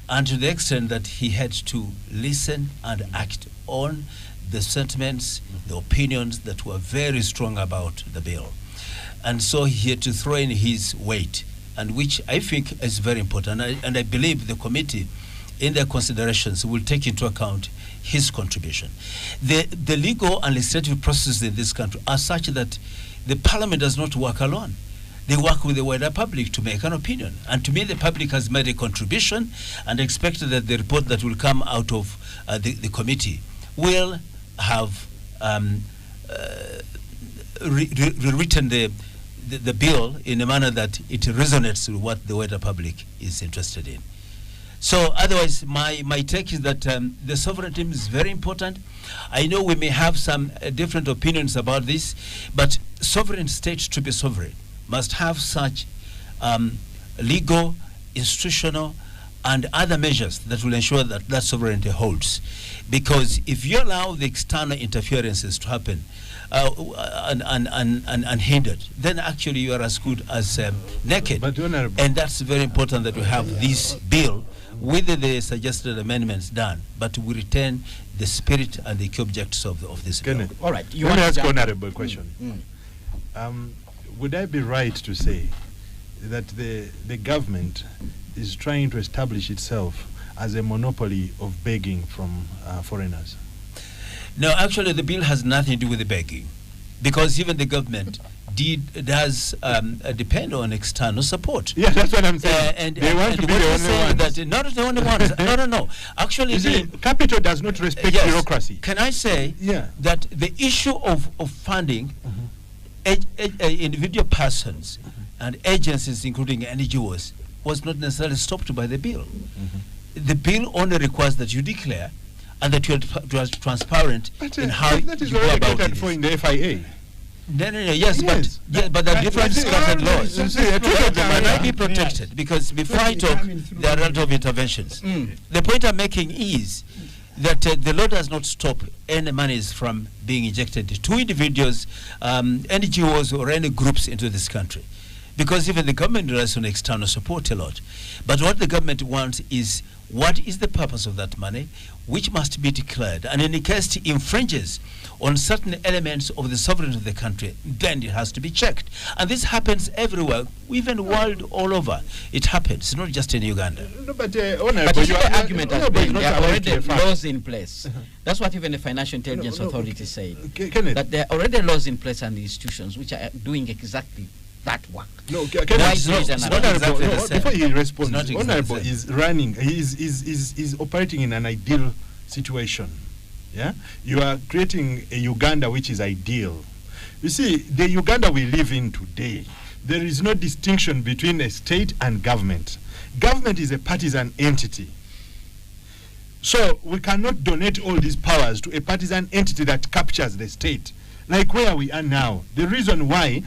and to the extent that he had to listen and act on the sentiments, the opinions that were very strong about the bill. And so he had to throw in his weight, and which I think is very important. And I believe the committee, in their considerations, will take into account his contribution. The legal and legislative processes in this country are such that the parliament does not work alone. They work with the wider public to make an opinion. And to me, the public has made a contribution, and expect that the report that will come out of the committee will have rewritten the bill in a manner that it resonates with what the wider public is interested in. So otherwise, my take is that the sovereignty is very important. I know we may have some different opinions about this, but sovereign states, to be sovereign, must have such legal, institutional, and other measures that will ensure that that sovereignty holds. Because if you allow the external interferences to happen unhindered, then actually you are as good as naked. And that's very important that we have this bill with the suggested amendments done, but we retain the spirit and the key objectives of this bill. Kenneth, all right. You want to ask honorable question? Would I be right to say that the government is trying to establish itself as a monopoly of begging from foreigners? No, actually the bill has nothing to do with the begging. because even the government does depend on external support. Yeah, that's what I'm saying. And they want to be the only ones. That not the only ones. No. Actually, capital does not respect bureaucracy. Can I say that the issue of funding individual persons and agencies, including NGOs, was not necessarily stopped by the bill. The bill only requires that you declare and that you are transparent in how that is you go about it. For in the FIA. No, yes. But there are different discussion laws. They might be protected because before I talk, there are a lot of interventions. The point I'm making is that the law does not stop any monies from being injected to individuals, NGOs, or any groups into this country, because even the government relies on external support a lot. But what the government wants is, what is the purpose of that money, which must be declared, and in the case it infringes on certain elements of the sovereignty of the country, then it has to be checked. And this happens everywhere, even the world all over. It happens, not just in Uganda. No, but the argument has been there are already laws in place. That's what even the Financial Intelligence Authority said. Kenneth, that there are already laws in place and institutions which are doing exactly that work. No, before he responds, Honorable is running. He's operating in an ideal situation. Yeah, you are creating a Uganda which is ideal. You see, the Uganda we live in today, there is no distinction between a state and government. Government is a partisan entity. So we cannot donate all these powers to a partisan entity that captures the state, like where we are now. The reason why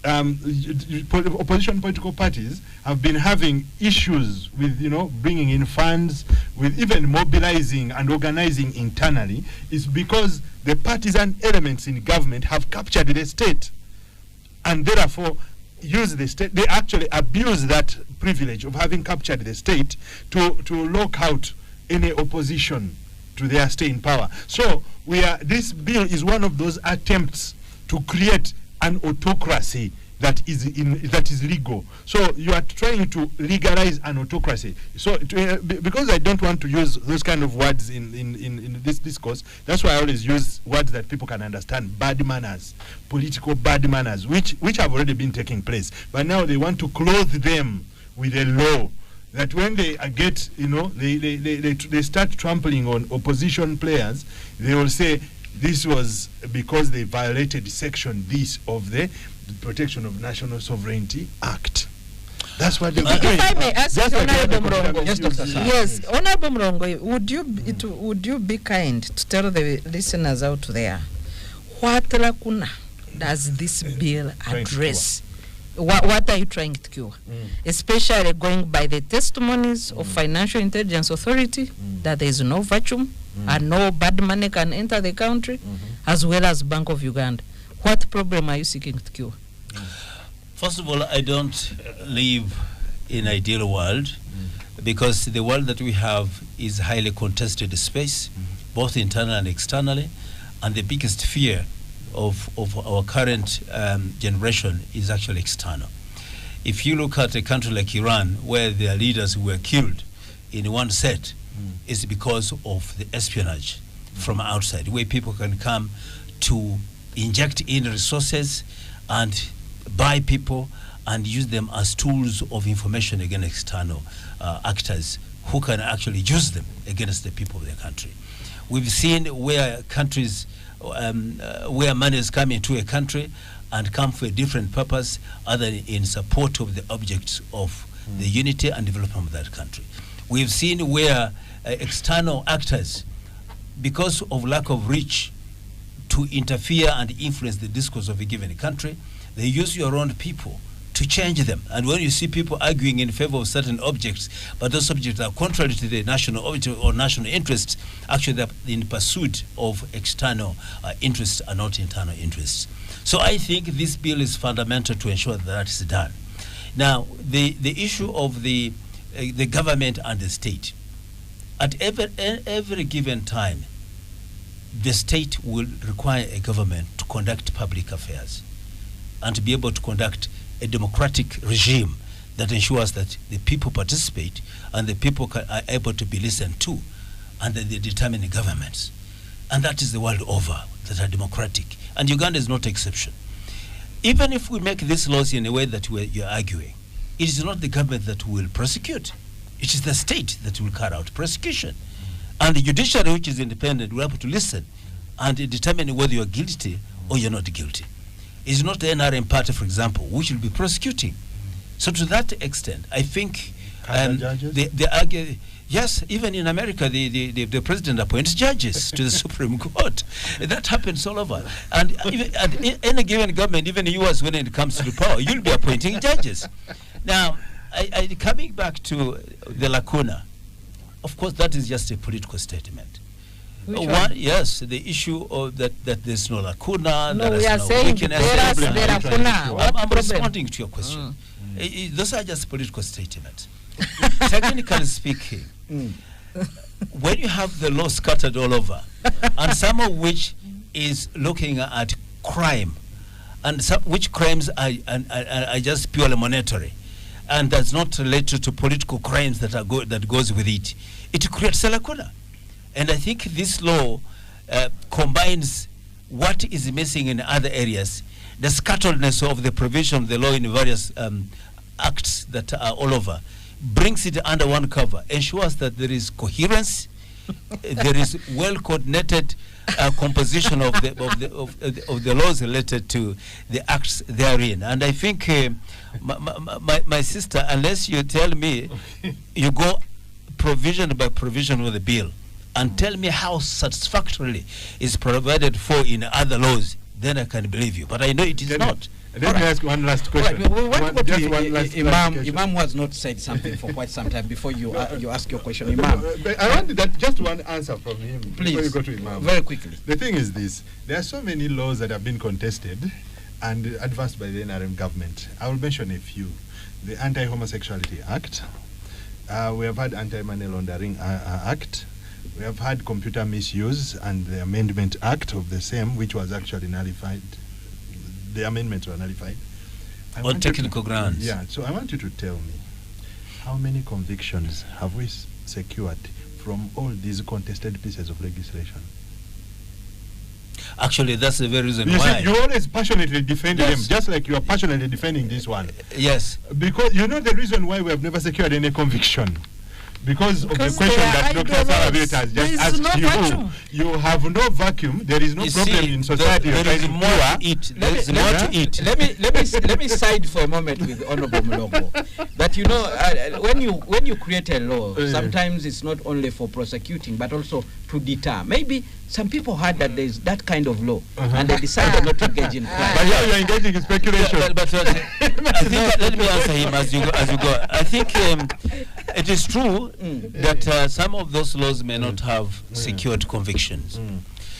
opposition political parties have been having issues with, bringing in funds, with even mobilizing and organizing internally, is because the partisan elements in government have captured the state, and therefore use the state. They actually abuse that privilege of having captured the state to lock out any opposition to their stay in power. So this bill is one of those attempts to create an autocracy that is legal. So you are trying to legalize an autocracy. So because I don't want to use those kind of words in this discourse, that's why I always use words that people can understand. Bad manners, political bad manners, which have already been taking place. But now they want to clothe them with a law that when they get, they start trampling on opposition players, they will say this was because they violated section this of the Protection of National Sovereignty Act. That's what they were doing. If I may ask Honorable Mulongo. Yes, Dr. Sir. Yes, Honorable Mulongo, would you be kind to tell the listeners out there what lacuna does this bill address? What are you trying to cure? Especially going by the testimonies of Financial Intelligence Authority that there is no vacuum and no bad money can enter the country, as well as Bank of Uganda. What problem are you seeking to cure? First of all, I don't live in an ideal world because the world that we have is highly contested space, both internally and externally, and the biggest fear of our current generation is actually external. If you look at a country like Iran, where their leaders were killed in one set, it's because of the espionage from outside, where people can come to inject in resources and buy people and use them as tools of information against external actors who can actually use them against the people of their country. We've seen where countries, where money is coming to a country and come for a different purpose other than in support of the objects of the unity and development of that country. We've seen where external actors, because of lack of reach to interfere and influence the discourse of a given country, they use your own people to change them. And when you see people arguing in favor of certain objects, but those objects are contrary to the national objective or national interests, actually they're in pursuit of external interests and not internal interests. So I think this bill is fundamental to ensure that is done. Now, the issue of the government and the state, at every given time, the state will require a government to conduct public affairs and to be able to conduct a democratic regime that ensures that the people participate and the people are able to be listened to and that they determine the governments. And that is the world over that are democratic. And Uganda is not exception. Even if we make these laws in a way that you're arguing, it is not the government that will prosecute. It is the state that will carry out prosecution. And the judiciary, which is independent, will have to listen and determine whether you're guilty or you're not guilty. It's not the NRM party, for example, which will be prosecuting. So to that extent, I think they argue. Yes, even in America, the president appoints judges to the Supreme Court. That happens all over. And even at any given government, even yours, when it comes to the power, you'll be appointing judges. Now, coming back to the lacuna, of course, that is just a political statement. Yes, the issue of that there's no lacuna. No, we are saying there are I'm responding to your question. Those are just political statements. Technically speaking, when you have the law scattered all over, and some of which is looking at crime, and some which crimes are just purely monetary, and that's not related to political crimes that goes with it, it creates a lacuna. And I think this law combines what is missing in other areas, the scatteredness of the provision of the law in various acts that are all over, brings it under one cover, ensures that there is coherence, there is well-coordinated composition of the laws related to the acts therein. And I think, my sister, unless you tell me, you go provision by provision of the bill, and tell me how satisfactorily is provided for in other laws, then I can believe you. But I know it is not. Let me ask one last question. Imam has not said something for quite some time before you ask your question. Imam. I want that just one answer from him. Please, before you go to Imam. Very quickly. The thing is this. There are so many laws that have been contested and advanced by the NRM government. I will mention a few. The Anti-Homosexuality Act. We have had Anti-Money Laundering Act. We have had Computer Misuse and the Amendment Act of the same, which was actually nullified. The amendments were nullified. On technical grounds. Yeah, so I want you to tell me, how many convictions have we secured from all these contested pieces of legislation? Actually, that's the very reason you why. See, you always passionately defend them, just like you are passionately defending this one. Yes. Because you know the reason why we have never secured any conviction. Because of the question that Dr. Bireete has just asked you. You have no vacuum. There is no problem in society. There is more to eat. There is more to eat. Let me side for a moment with Honorable Mulongo. That when you create a law, sometimes it's not only for prosecuting but also to deter. Maybe some people heard that there is that kind of law and they decided not to engage in crime. But now you are engaging in speculation. But I think let me answer him as you go. I think it is true that some of those laws may not have secured convictions.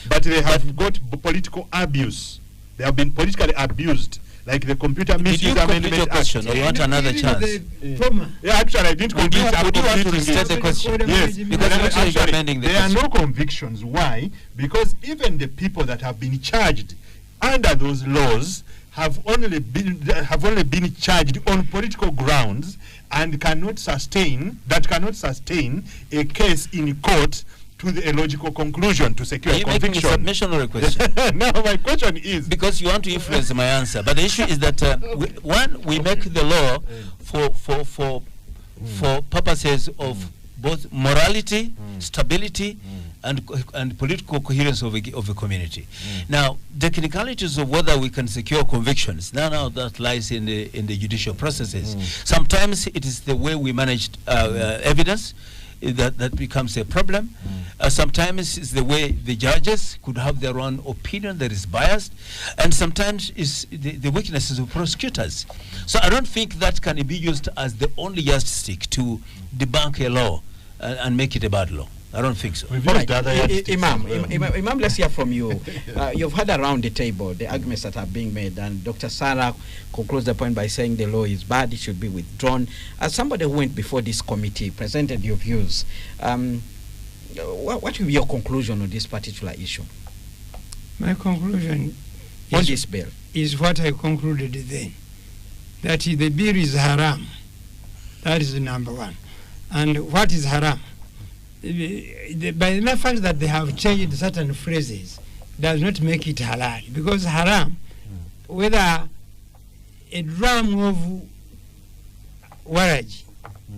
But they have got political abuse. They have been politically abused. Like the Computer Misuse Amendment Act. Question, or you want another chance? Yeah, actually, I didn't complete it. Would you want to restate the question? Yes, because actually, amending the there are no convictions. Why? Because even the people that have been charged under those laws have only been charged on political grounds and cannot sustain a case in court to the logical conclusion to secure a conviction. Are you making a submission or a question? No, my question is... Because you want to influence my answer. But the issue is that, we make the law for purposes of both morality, stability, and political coherence of a community. Now, the technicalities of whether we can secure convictions, now that lies in the judicial processes. Sometimes it is the way we manage evidence that becomes a problem. Sometimes it's the way the judges could have their own opinion that is biased, and sometimes it's the weaknesses of prosecutors. So I don't think that can be used as the only yardstick to debunk a law and make it a bad law. I don't think so. Right. Imam, let's hear from you. You've heard around the table the arguments that are being made, and Dr. Sarah concludes the point by saying the law is bad, it should be withdrawn. As somebody who went before this committee, presented your views, what will be your conclusion on this particular issue? My conclusion on this bill is what I concluded then, that the bill is haram. That is the number one. And what is haram? by the mere fact that they have changed certain phrases does not make it halal, because haram, whether a drum of waraj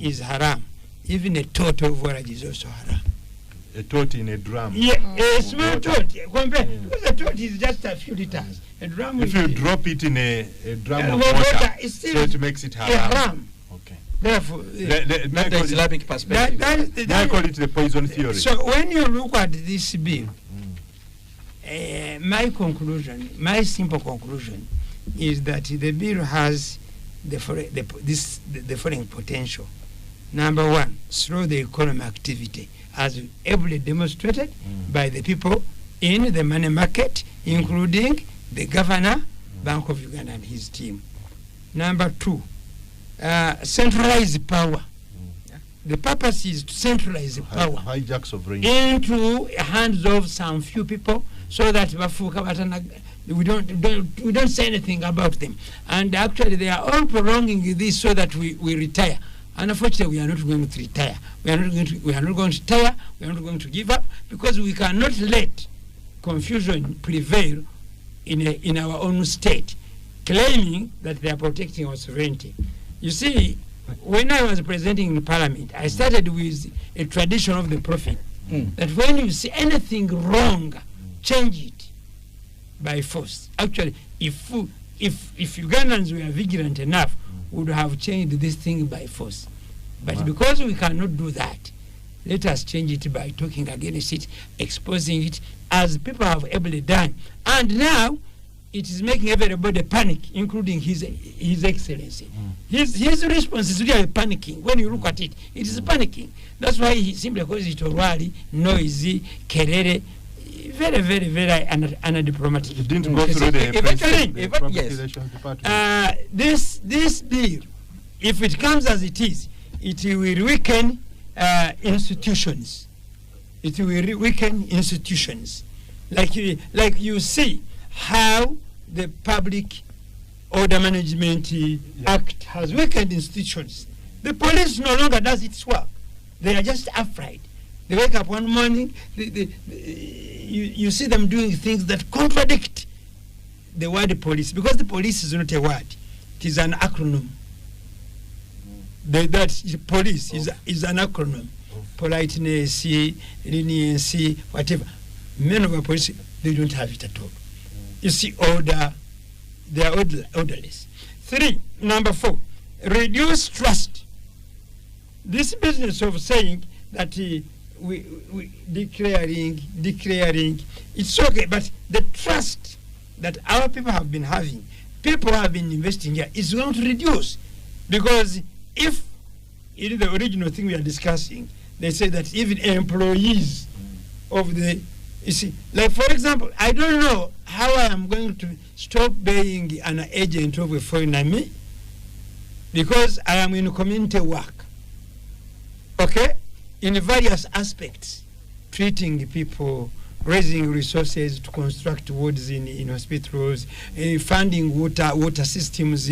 is haram, even a tot of waraj is also haram. A tot in a drum. Yeah, a small tot. Because a tot is just a few liters. A drum. If you drop it in a drum of water, so it makes it haram. Okay. Therefore, that's the Islamic perspective. I call it the poison theory. So when you look at this bill, my conclusion, my simple conclusion, is that the bill has the following potential. Number one, slow the economic activity, as ably demonstrated by the people in the money market, including the governor, Bank of Uganda, and his team. Number two, centralize power. The purpose is to centralize power hijacks of range into hands of some few people, so that we don't say anything about them. And actually, they are all prolonging this so that we retire. And unfortunately, we are not going to retire. We are not going to tire. We are not going to give up, because we cannot let confusion prevail in our own state, claiming that they are protecting our sovereignty. You see, when I was presenting in Parliament, I started with a tradition of the Prophet, that when you see anything wrong, change it by force. Actually, if Ugandans were vigilant enough, would have changed this thing by force. But because we cannot do that, let us change it by talking against it, exposing it, as people have ably done. And now, it is making everybody panic, including His Excellency. His response is really panicking. When you look at it, it is panicking. That's why he simply calls it orwari, noisy, kerere, very, very, very undiplomatic. It didn't go through the yes. This bill, if it comes as it is, it will weaken institutions. It will weaken institutions. Like you see how the Public Order Management Act has weakened institutions. The police no longer does its work. They are just afraid. They wake up one morning, you see them doing things that contradict the word police, because the police is not a word, it is an acronym. That police is an acronym. Politeness, leniency, whatever. Many of our police, they don't have it at all. You see, order, they are orderless. Number 4, reduce trust. This business of saying that we declaring, it's okay, but the trust that our people have been having, people have been investing here, is going to reduce. Because if it is the original thing we are discussing, they say that even employees of the, you see, like for example, I don't know how I am going to stop being an agent of a foreign army, because I am in community work, okay, in various aspects, treating people, raising resources to construct wards in hospitals, funding water systems,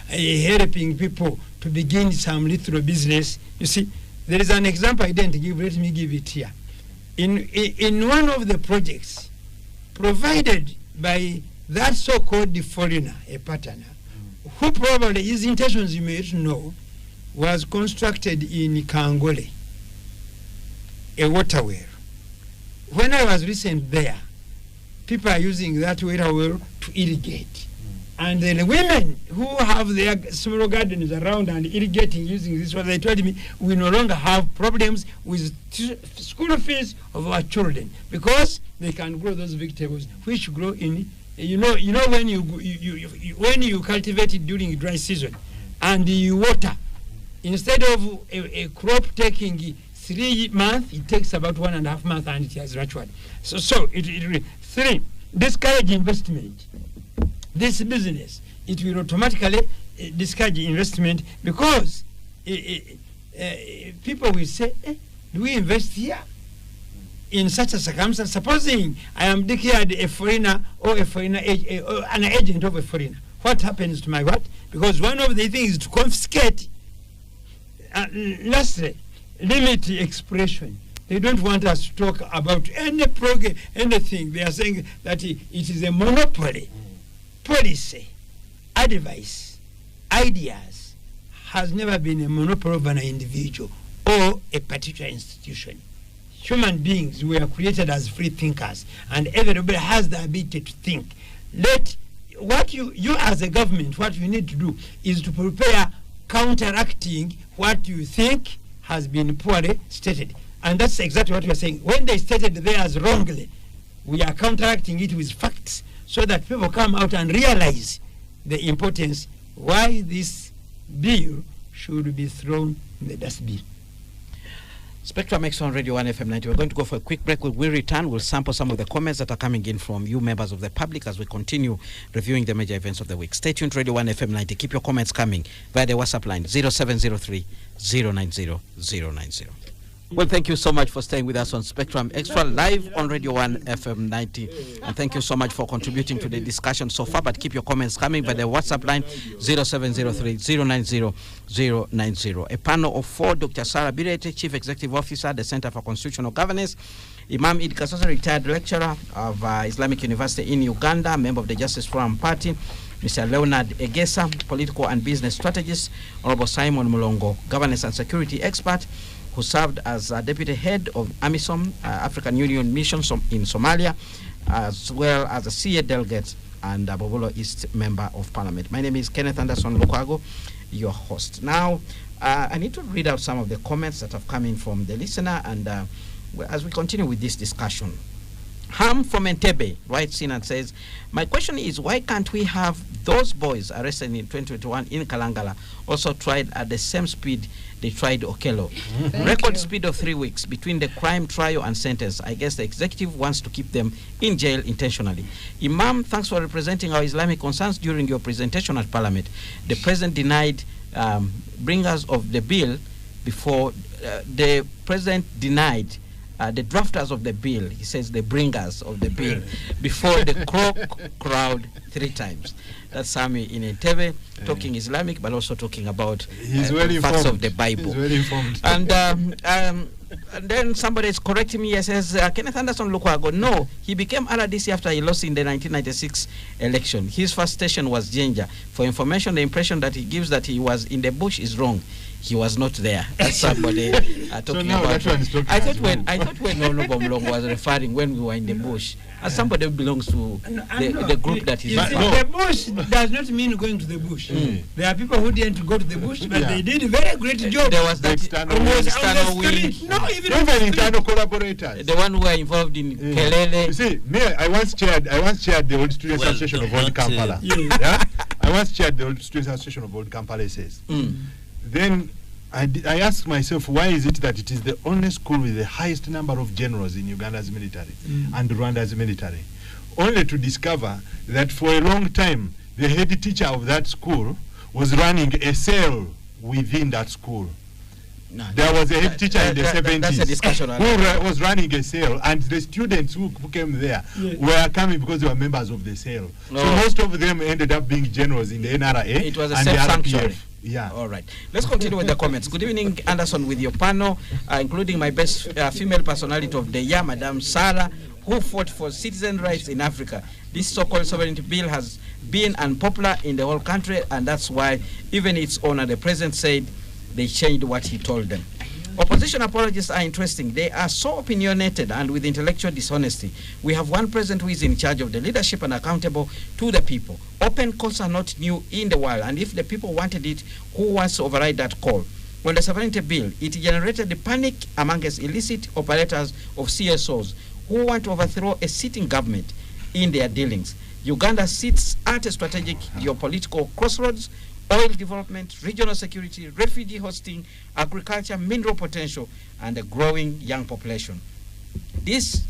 helping people to begin some little business. You see, there is an example I didn't give, let me give it here. In one of the projects provided by that so-called foreigner, a partner, who probably his intentions you may know, was constructed in Kangole, a water well. When I was recent there, people are using that water well to irrigate. And then the women who have their small gardens around and irrigating using this water, they told me we no longer have problems with school fees of our children, because they can grow those vegetables which grow in, you know when you cultivate it during dry season and you water, instead of a crop taking 3 months, it takes about 1.5 months and it has matured. So it 3, discourage investment. This business, it will automatically discourage investment, because people will say, do we invest here in such a circumstance? Supposing I am declared a foreigner or an agent of a foreigner, what happens to my what? Because one of the things is to confiscate, lastly, limit expression. They don't want us to talk about anything. They are saying that it is a monopoly. Policy, advice, ideas has never been a monopoly of an individual or a particular institution. Human beings were created as free thinkers, and everybody has the ability to think. What you as a government, what you need to do is to prepare counteracting what you think has been poorly stated. And that's exactly what we are saying. When they stated theirs wrongly, we are counteracting it with facts so that people come out and realize the importance why this bill should be thrown in the dustbin. Spectrum X on Radio 1 FM 90. We're going to go for a quick break. When we return, we'll sample some of the comments that are coming in from you members of the public as we continue reviewing the major events of the week. Stay tuned, Radio 1 FM 90. Keep your comments coming via the WhatsApp line 0703 090 090. Well, thank you so much for staying with us on Spectrum Extra live on Radio 1 FM 90. And thank you so much for contributing to the discussion so far. But keep your comments coming by the WhatsApp line 0703 090 090. A panel of 4: Dr. Sarah Bireete, Chief Executive Officer, the Center for Constitutional Governance; Imam Kasozi, retired lecturer of Islamic University in Uganda, member of the Justice Forum Party; Mr. Leonard Egesa, political and business strategist; Honorable Simon Mulongo, governance and security expert, who served as deputy head of AMISOM, African Union Mission in Somalia, as well as a CA delegate and a Bobolo East member of Parliament. My name is Kenneth Anderson Lukwago, your host. Now, I need to read out some of the comments that have come in from the listener, and as we continue with this discussion. Ham from Entebbe writes in and says, my question is, why can't we have those boys arrested in 2021 in Kalangala also tried at the same speed they tried Okello? Record speed of 3 weeks between the crime trial and sentence. I guess the executive wants to keep them in jail intentionally. Imam, thanks for representing our Islamic concerns during your presentation at Parliament. The president denied bringers of the bill before the president denied the drafters of the bill, he says the bringers of the bill, before the crowd 3 times. That's Sami in Entebbe, talking Islamic, but also talking about facts of the Bible. He's very informed. And then somebody is correcting me. He says, Kenneth Anderson Lukwago, no, he became RDC after he lost in the 1996 election. His first station was Jinja. For information, the impression that he gives that he was in the bush is wrong. He was not there. That's somebody talking about. I thought when Honorable Mulongo was referring when we were in the bush, as somebody who belongs to the group that is. The bush does not mean going to the bush. There are people who didn't go to the bush, but they did a very great job. There was that external wing. No, even internal collaborators. The one who were involved in Kelele. You see, me, I once chaired the Old Students Association of Old Kampala. Yeah? I once chaired the Old Students Association of Old Kampala says. Then I asked myself, why is it that it is the only school with the highest number of generals in Uganda's military and Rwanda's military? Only to discover that for a long time, the head teacher of that school was running a cell within that school. No, there was a head teacher in the 70s who was running a cell, and the students who came there were coming because they were members of the cell. No. So most of them ended up being generals in the NRA. It was a self-sanctuary. Yeah. All right. Let's continue with the comments. Good evening, Anderson, with your panel, including my best female personality of the year, Madam Sarah, who fought for citizen rights in Africa. This so-called sovereignty bill has been unpopular in the whole country, and that's why even its owner, the president, said they changed what he told them. Opposition apologies are interesting. They are so opinionated and with intellectual dishonesty. We have one president who is in charge of the leadership and accountable to the people. Open calls are not new in the world, and if the people wanted it, who wants to override that call? When the sovereignty bill, it generated the panic amongst illicit operators of CSOs who want to overthrow a sitting government in their dealings. Uganda sits at a strategic geopolitical crossroads: oil development, regional security, refugee hosting, agriculture, mineral potential, and a growing young population. This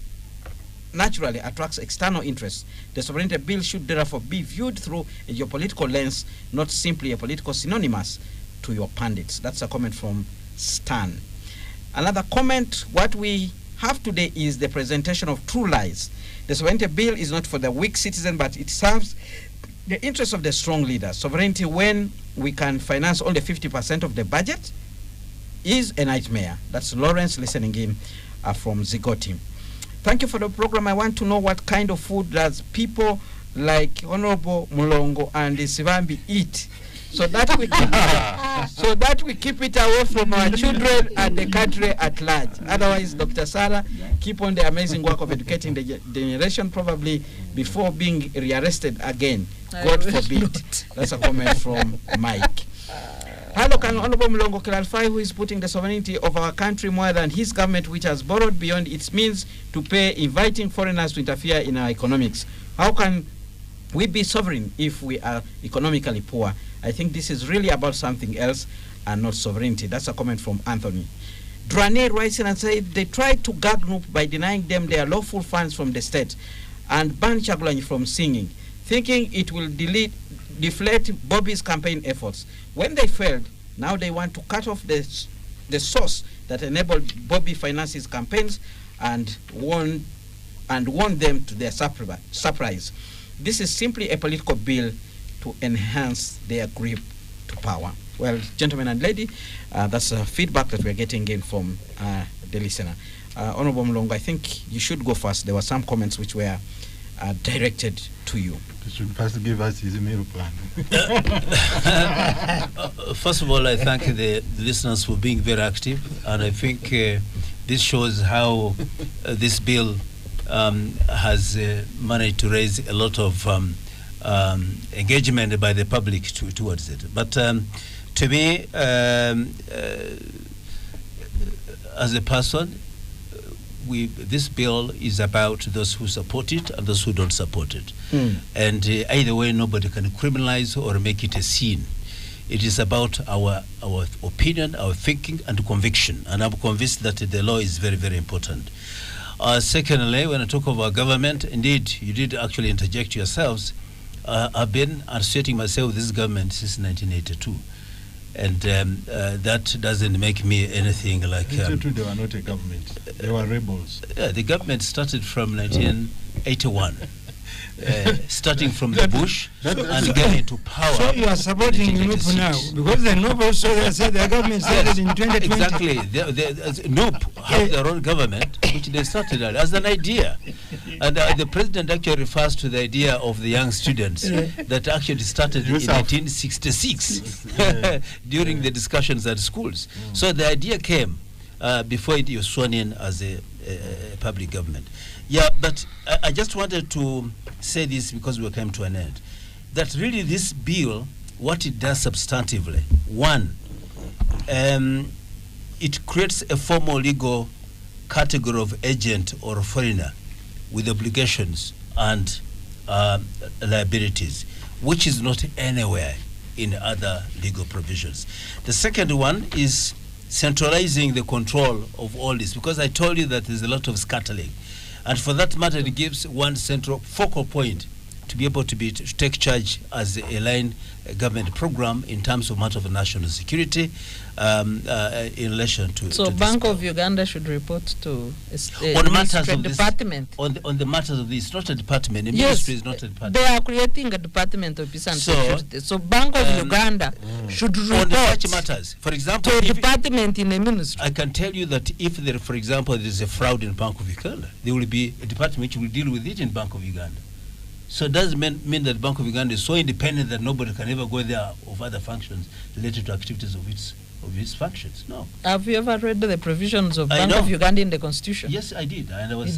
naturally attracts external interests. The sovereignty bill should therefore be viewed through a geopolitical lens, not simply a political synonymous to your pundits. That's a comment from Stan. Another comment, what we have today is the presentation of true lies. The sovereignty bill is not for the weak citizen, but it serves the interests of the strong leaders. Sovereignty, when we can finance only 50% of the budget, is a nightmare. That's Lawrence listening in from Zigoti. Thank you for the program. I want to know what kind of food does people like Honorable Mulongo and Sivambi eat, so that we keep it away from our children and the country at large. Otherwise, Dr. Sarah, keep on the amazing work of educating the generation, probably before being rearrested again. God forbid. That's a comment from Mike. Hello, can Honorable Mulongo clarify who is putting the sovereignty of our country more than his government, which has borrowed beyond its means to pay, inviting foreigners to interfere in our economics? How can we be sovereign if we are economically poor? I think this is really about something else and not sovereignty. That's a comment from Anthony. Drane writes in and said they tried to gag NUP by denying them their lawful funds from the state and ban Chagulanyi from singing, thinking it will deflate Bobby's campaign efforts. When they failed, now they want to cut off the source that enabled Bobby finance his campaigns and won them to their surprise. This is simply a political bill to enhance their grip to power. Well, gentlemen and lady, that's feedback that we're getting in from the listener. Honorable Mulongo, I think you should go first. There were some comments which were directed to you. You should first give us his meal plan. First of all, I thank the listeners for being very active, and I think this shows how this bill has managed to raise a lot of engagement by the public towards it. But to me, as a person, this bill is about those who support it and those who don't support it. And either way, nobody can criminalize or make it a sin. It is about our opinion, our thinking, and conviction. And I'm convinced that the law is very, very important. Secondly, when I talk about government, indeed, you did actually interject yourselves. I've been associating myself with this government since 1982. And that doesn't make me anything like... they were not a government. They were rebels. Yeah, the government started from 1981. Starting from the bush and getting to power. So you are supporting NUP now, because the NUP also said the government started in 2020. Exactly. NUP have their own government, which they started as an idea. And the president actually refers to the idea of the young students that actually started in 1966 during the discussions at schools. So the idea came before it was sworn in as a public government. Yeah, but I just wanted to say this because we came to an end. That really this bill, what it does substantively, one, it creates a formal legal category of agent or foreigner with obligations and liabilities, which is not anywhere in other legal provisions. The second one is centralizing the control of all this, because I told you that there's a lot of scattering. And for that matter, it gives one central focal point to be able to take charge as a line government program in terms of matter of national security in relation to. So Bank of Uganda should report to on matters of department. This, on the matters of this, not a department. The ministry is not a department. They are creating a department of peace and security. So Bank of Uganda should report on such matters. For example, to a department in a ministry. I can tell you that if there, for example, there is a fraud in Bank of Uganda, there will be a department which will deal with it in Bank of Uganda. So it doesn't mean that Bank of Uganda is so independent that nobody can ever go there of other functions related to activities of its functions. No. Have you ever read the provisions of Bank of Uganda in the Constitution? Yes, I did. And I was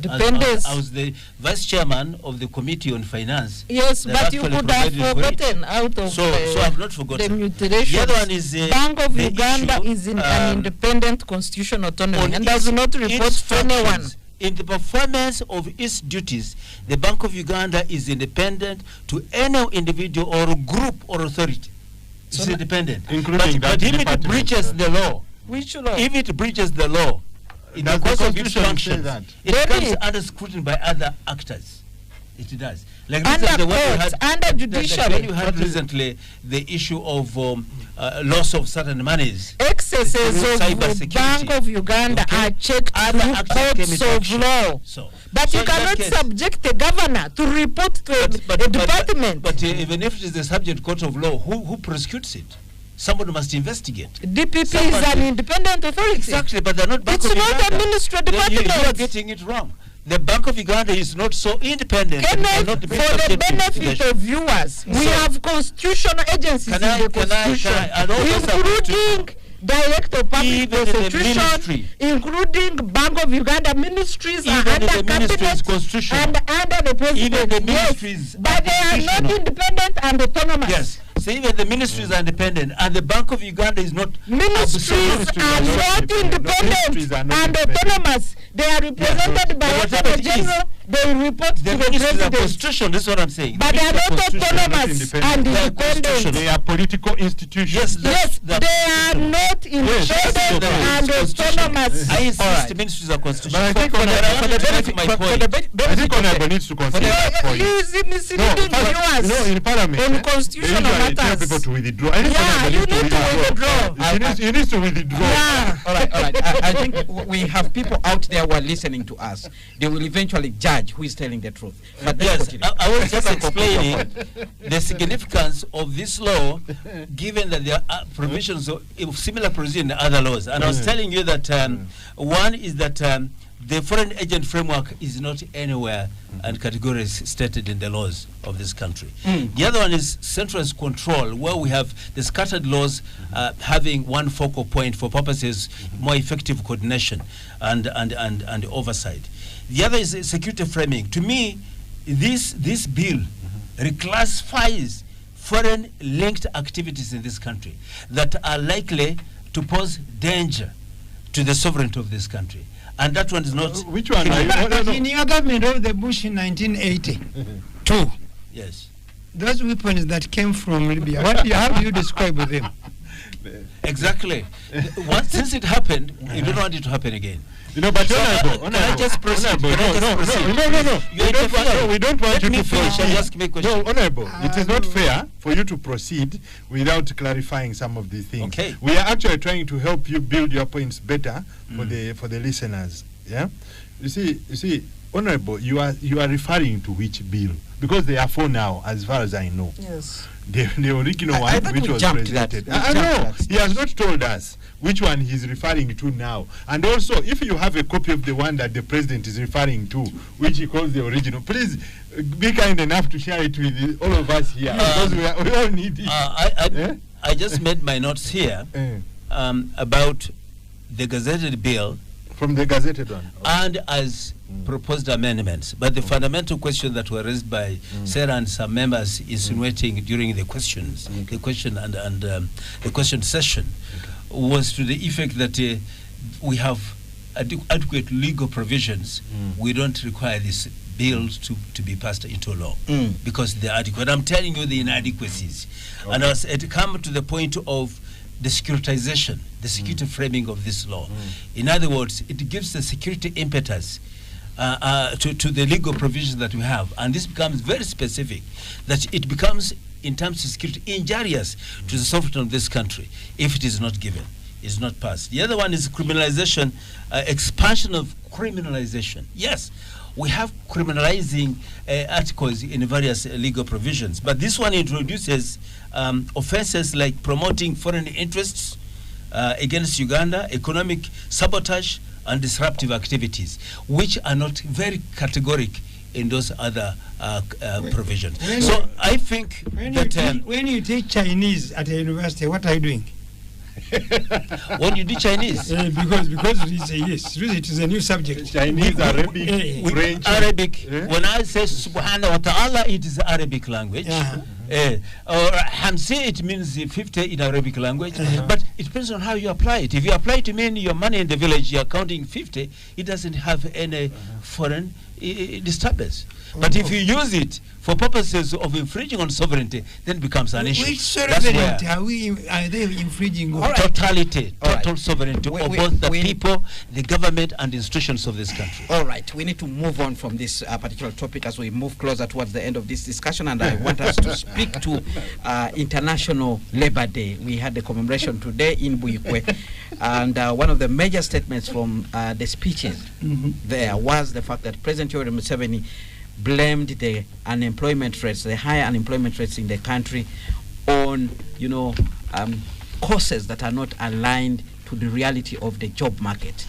the vice chairman of the Committee on Finance. Yes, but you could have forgotten out of so I've not forgotten. The mutilation. The other one is Bank of Uganda is in an independent constitutional autonomy and does not report to anyone. In the performance of its duties, the Bank of Uganda is independent to any individual or group or authority. It's independent. Including but if it breaches the law, which law? If it breaches the law, in the course of its functions, it comes under scrutiny by other actors. It does. Like under courts, under judiciary. When you had recently the issue of loss of certain monies. Excesses of Bank of Uganda are checked through courts of law. But you cannot subject the governor to report to a department. But even if it is the subject court of law, who prosecutes it? Somebody must investigate. DPP is an independent authority. Exactly, but they're not Bank of Uganda. It's not a ministry department. You are getting it wrong. The Bank of Uganda is not so independent. Kenneth, for the benefit of viewers, we have constitutional agencies in the constitution, including Director of Public Prosecution, including Bank of Uganda ministries are under cabinet and under the president. Even the ministries, but they are not independent and autonomous. Yes. So even the ministries are independent, and the Bank of Uganda is not. Ministries are not independent and autonomous. They are represented by the General. They report to the president. Constitution. This is what I'm saying. But they are not autonomous and independent. They are political institutions. Yes, they are not independent and autonomous. I insist the ministries are constitutional. But I think Honorable needs to consider that point. He is misleading viewers. No, in Parliament, on constitutional matters. Tell people to withdraw. Yeah, you need to withdraw. He needs to withdraw. Yeah. All right. I think we have people out there who are listening to us. They will eventually judge who is telling the truth. But yes, I was just explaining the significance of this law, given that there are provisions of similar provision in other laws. And I was telling you that one is that the foreign agent framework is not anywhere and categories stated in the laws of this country. The other one is centralized control, where we have the scattered laws having one focal point for purposes more effective coordination and oversight. The other is security framing. To me, this bill reclassifies foreign linked activities in this country that are likely to pose danger to the sovereignty of this country. And that one is not. Which one? In your government of the Bush in 1982, yes, those weapons that came from Libya, how do you describe them? Exactly. Since it happened, you don't want it to happen again. You know, but can I just proceed? No. We don't want you to proceed. No, Honorable, it is not fair for you to proceed without clarifying some of these things. Okay. We are actually trying to help you build your points better for the listeners. Yeah. You see, Honorable, you are referring to which bill? Because there are 4 now, as far as I know. Yes. The original one which was presented. I know. He has not told us which one he's referring to now. And also, if you have a copy of the one that the president is referring to, which he calls the original, please be kind enough to share it with all of us here. Because we all need it. I just made my notes here about the gazetted bill. From the gazetted one. And as proposed amendments. But the fundamental question that were raised by Sarah and some members insinuating during the questions, the question and the question session, was to the effect that we have adequate legal provisions. We don't require this bill to be passed into law because they're adequate. I'm telling you the inadequacies. Okay. And as it comes to the point of the securitization, the security framing of this law. In other words, it gives the security impetus to the legal provisions that we have. And this becomes very specific, that it becomes, in terms of security, injurious to the sovereignty of this country if it is not given, is not passed. The other one is criminalization, expansion of criminalization. Yes, we have criminalizing articles in various legal provisions, but this one introduces offenses like promoting foreign interests against Uganda, economic sabotage, and disruptive activities, which are not very categoric in those other provisions. So I think that when you teach Chinese at a university, what are you doing? When you do Chinese, because it is a new subject. Chinese, Arabic, French. Arabic. When I say Subhanahu wa Taala, it is Arabic language. Or Hamsi, it means 50 in Arabic language. But it depends on how you apply it. If you apply it to mean your money in the village, you are counting 50. It doesn't have any foreign disturbance. But if you use it for purposes of infringing on sovereignty, then it becomes an issue. Which sovereignty are they infringing on? Totality, total sovereignty of both the people, the government, and the institutions of this country. All right, we need to move on from this particular topic as we move closer towards the end of this discussion, and I want us to speak to International Labour Day. We had the commemoration today in Buikwe, and one of the major statements from the speeches there was the fact that President Yoweri Museveni blamed the unemployment rates, the higher unemployment rates in the country, on courses that are not aligned to the reality of the job market.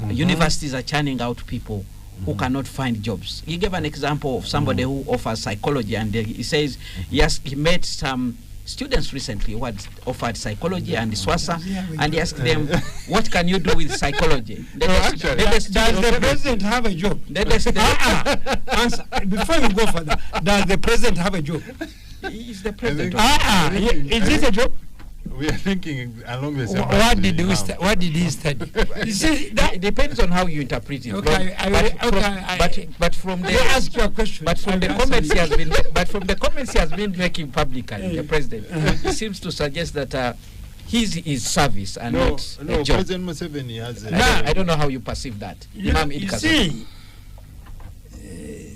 Universities are churning out people who cannot find jobs. He gave an example of somebody who offers psychology, and he says yes, he met some students recently who had offered psychology and swasa, and he asked them, what can you do with psychology? Does the president have a job? Answer. Before you go further, does the president have a job? He's the president. Is it a job? We are thinking along the same lines. What did he study? You see, that it depends on how you interpret it. But from the ask you a question. But from the comments he has been making publicly, the president, he seems to suggest that his service and not a job. President Museveni has. I don't know how you perceive that. You see,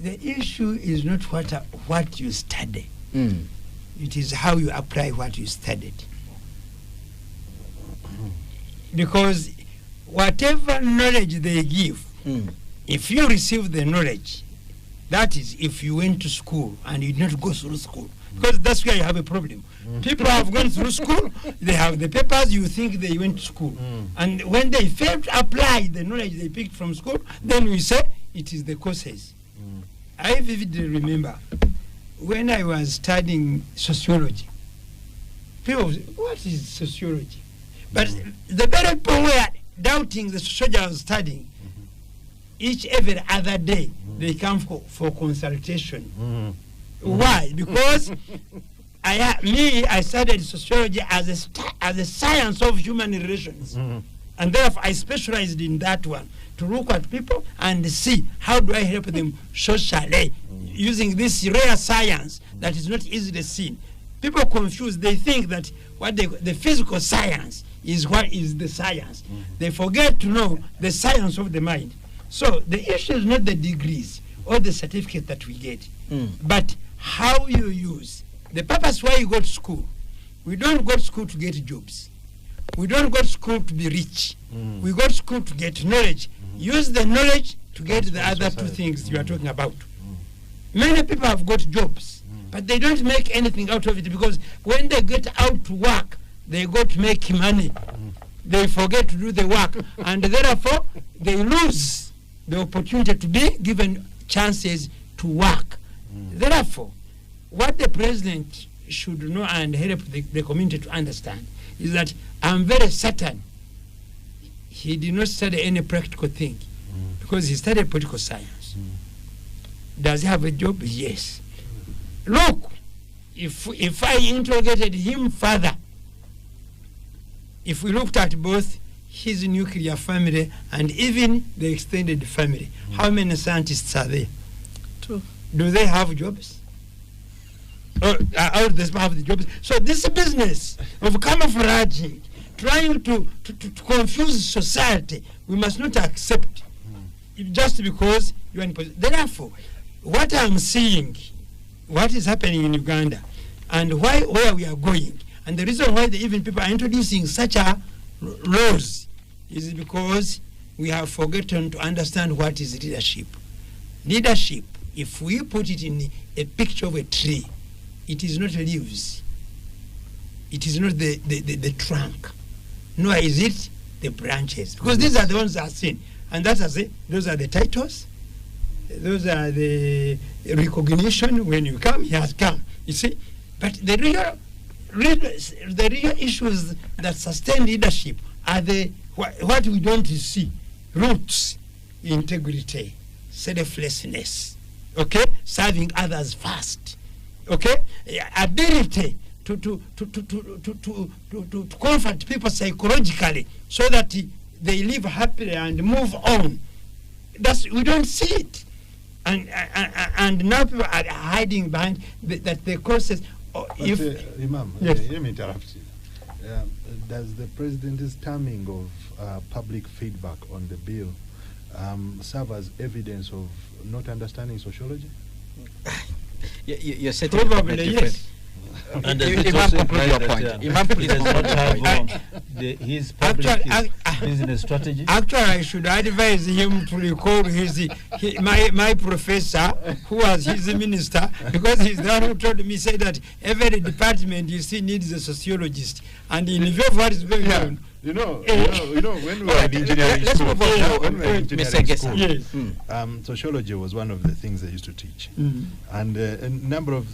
the issue is not what you study. It is how you apply what you studied. Because whatever knowledge they give, if you receive the knowledge, that is if you went to school and you did not go through school, because that's where you have a problem. People have gone through school, they have the papers, you think they went to school. And when they fail to apply the knowledge they picked from school, then we say it is the courses. I vividly remember when I was studying sociology, people say, what is sociology? But the very people were doubting the sociology I was studying. Every other day, they come for consultation. Why? Because I studied sociology as a science of human relations. And therefore, I specialized in that one, to look at people and see how do I help them socially, using this rare science that is not easily seen. People confuse, they think that the physical science is what is the science. They forget to know the science of the mind. So the issue is not the degrees or the certificate that we get, but how you use. The purpose why you go to school. We don't go to school to get jobs. We don't go to school to be rich. We go to school to get knowledge. Use the knowledge to get the other two things you are talking about. Many people have got jobs, but they don't make anything out of it, because when they get out to work, they go to make money. They forget to do the work, and therefore they lose the opportunity to be given chances to work. Therefore, what the president should know and help the community to understand is that I'm very certain he did not study any practical thing, because he studied political science. Does he have a job? Yes. Look, if I interrogated him further, if we looked at both his nuclear family and even the extended family, how many scientists are there? 2. Do they have jobs? Or does they have the jobs? So this business of camouflaging, trying to confuse society, we must not accept just because you are in position. Therefore, what I'm seeing, what is happening in Uganda, and where we are going, and the reason why even people are introducing such laws is because we have forgotten to understand what is leadership. Leadership, if we put it in a picture of a tree, it is not leaves. It is not the trunk. Nor is it the branches. Because these are the ones that are seen. And that's those are the titles. Those are the recognition. When you come, he has come. You see? But the real issues that sustain leadership are what we don't see. Roots, integrity, selflessness, okay? Serving others first, okay? Ability to comfort people psychologically so that they live happily and move on. We don't see it. And now people are hiding behind that the causes. Imam, yes. Let me interrupt you. Does the president's timing of public feedback on the bill serve as evidence of not understanding sociology? You're setting Probably yes. And does it Imam, also conclude imply your that, point. Imam, he please does not conclude your have point. his public business strategy? Actually, I should advise him to recall my professor, who was his minister, because he's the one who told me, say that every department you see needs a sociologist, and in view of what is going on. You know, when we were in engineering let's school, move on. when we were in Mr. engineering Egesa. school, Yes. sociology was one of the things they used to teach, and a number of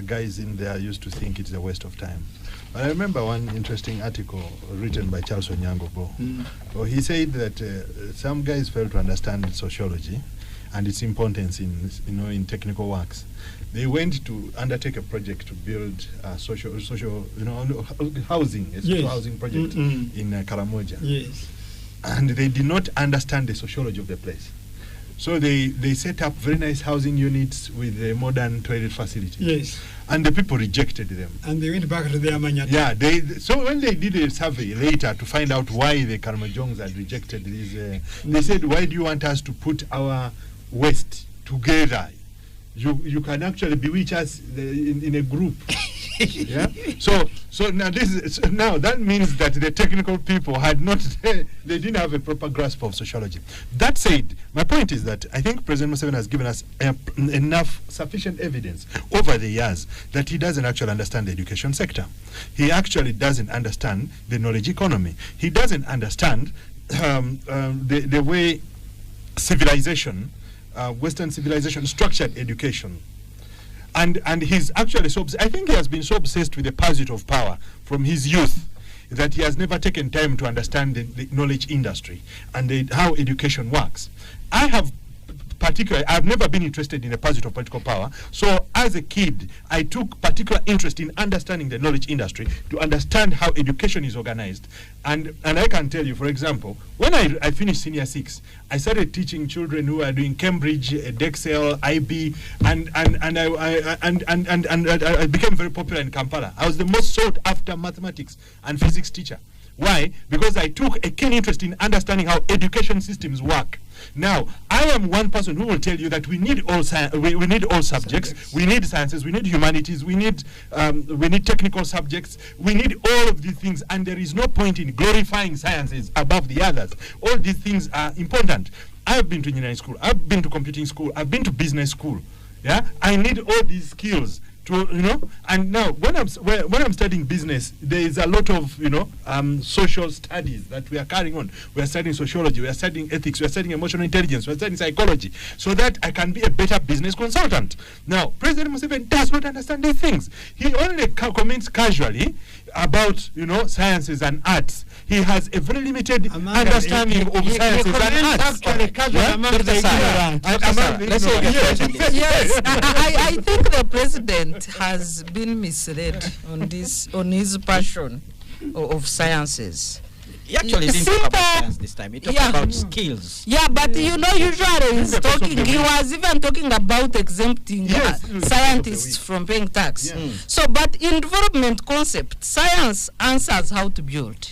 guys in there used to think it's a waste of time. But I remember one interesting article written by Charles Onyango-Bo. Well, he said that some guys failed to understand sociology and its importance in technical works. They went to undertake a project to build social housing, a social housing project in Karamoja. Yes. And they did not understand the sociology of the place. So they set up very nice housing units with modern toilet facilities. Yes. And the people rejected them. And they went back to their manyata. Yeah, so when they did a survey later to find out why the Karamojongs had rejected these, they said, why do you want us to put our waste together? You can actually bewitch us in a group. Yeah. So now that means that the technical people had not they didn't have a proper grasp of sociology. That said, my point is that I think President Museveni has given us sufficient evidence over the years that he doesn't actually understand the education sector. He actually doesn't understand the knowledge economy. He doesn't understand the way civilization, Western civilization, structured education. And he's actually I think he has been so obsessed with the pursuit of power from his youth that he has never taken time to understand the knowledge industry and how education works. I've never been interested in the pursuit of political power. So as a kid, I took particular interest in understanding the knowledge industry to understand how education is organized. And I can tell you, for example, when I finished senior 6, I started teaching children who are doing Cambridge, Dexel, IB, and I became very popular in Kampala. I was the most sought after mathematics and physics teacher. Why? Because I took a keen interest in understanding how education systems work. Now, I am one person who will tell you that we need all we need all subjects. We need sciences. We need humanities. We need technical subjects. We need all of these things, and there is no point in glorifying sciences above the others. All these things are important. I've been to engineering school. I've been to computing school. I've been to business school. Yeah, I need all these skills to and now when I'm studying business, there is a lot of social studies that we are carrying on. We are studying sociology, we are studying ethics, we are studying emotional intelligence, we are studying psychology, so that I can be a better business consultant. Now, President Museveni does not understand these things. He only comments casually about sciences and arts. He has a very limited understanding of sciences and arts. Yes, I think the president has been misled on his passion of sciences. He actually didn't talk about science this time. He talked about skills. Yeah, but usually he's talking. He was even talking about exempting scientists from paying tax. Yes. So, but in development concept, science answers how to build.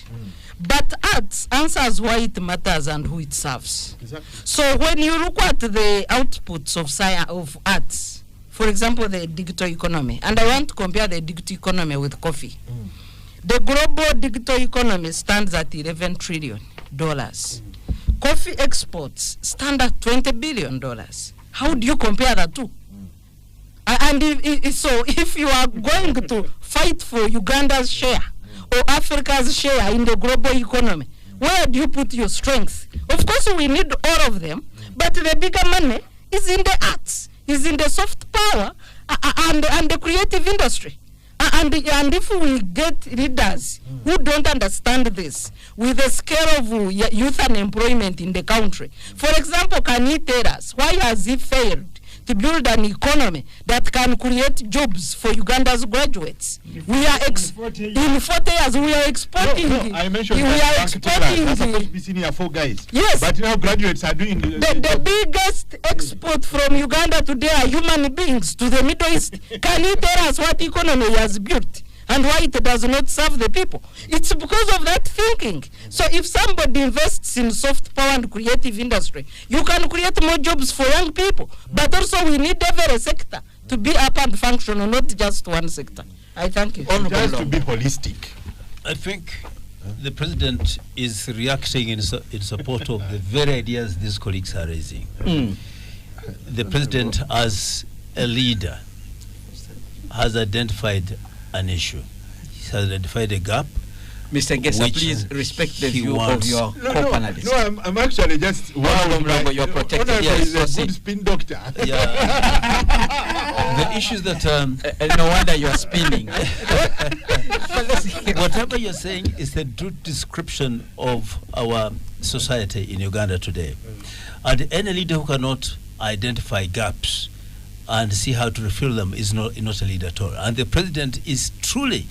But arts answers why it matters and who it serves. Exactly. So when you look at the outputs of science, of arts, for example, the digital economy, and I want to compare the digital economy with coffee. The global digital economy stands at $11 trillion. Coffee exports stand at $20 billion. How do you compare the two? And if you are going to fight for Uganda's share or Africa's share in the global economy, where do you put your strength? Of course, we need all of them, but the bigger money is in the arts, is in the soft power, and the creative industry. And if we get leaders who don't understand this, with the scale of youth unemployment in the country, for example, can he tell us why has he failed to build an economy that can create jobs for Uganda's graduates? We are in 40 years we are exporting. I mentioned we are exporting. That's supposed to be senior 4 guys. Yes. But now graduates are doing the biggest export from Uganda today are human beings to the Middle East. Can you tell us what economy he has built and why it does not serve the people? It's because of that thinking. So if somebody invests in soft power and creative industry, you can create more jobs for young people. But also we need every sector to be up and functional, not just one sector. I thank you. It has to be holistic. I think the president is reacting in support of the very ideas these colleagues are raising. The president, as a leader, has identified an issue. He has identified a gap. Mr. Egesa, please respect the view of your co-panelists. No, I'm actually just... Mulongo, you're protected. Yes, is a good spin doctor. Yeah. The issues that... no wonder you're spinning. Whatever you're saying is the true description of our society in Uganda today. And any leader who cannot identify gaps and see how to refill them is not a leader at all. And the president is truly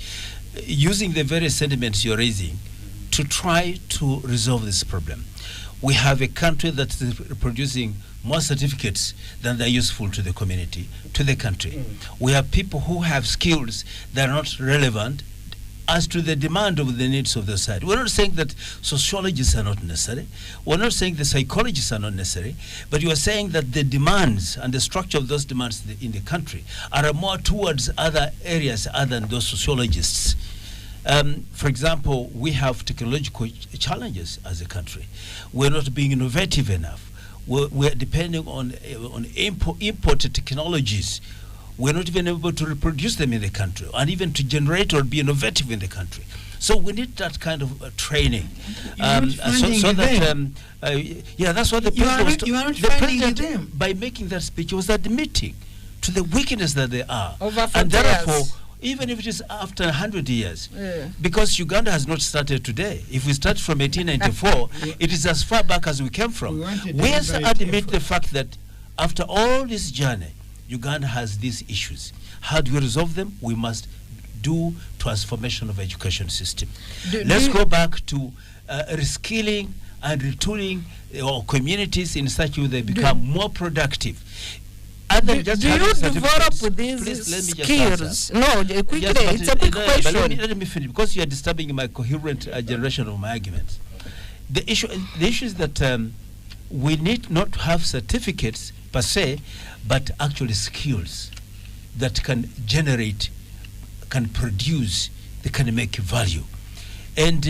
using the very sentiments you're raising to try to resolve this problem. We have a country that is producing more certificates than are useful to the community, to the country. We have people who have skills that are not relevant as to the demand of the needs of the society. We're not saying that sociologists are not necessary. We're not saying the psychologists are not necessary. But you are saying that the demands and the structure of those demands in the country are more towards other areas other than those sociologists. For example, we have technological challenges as a country. We're not being innovative enough. We're depending on imported technologies. We're not even able to reproduce them in the country and even to generate or be innovative in the country. So we need that kind of training. So that, that's what the president was. You are not the finding them. By making that speech, was admitting to the weakness that they are. Over 40 and therefore, years. even if it is after 100 years, because Uganda has not started today. If we start from 1894, it is as far back as we came from. We admit the fact that after all this journey, Uganda has these issues. How do we resolve them? We must do transformation of education system. Let's go back to reskilling and retooling our communities in such a way they become more productive. Do you develop these skills? No, quickly, it's a big question. Let me finish, because you are disturbing my coherent generation of my arguments. The issue is that we need not to have certificates per se, but actually skills that can generate, can produce, they can make value. And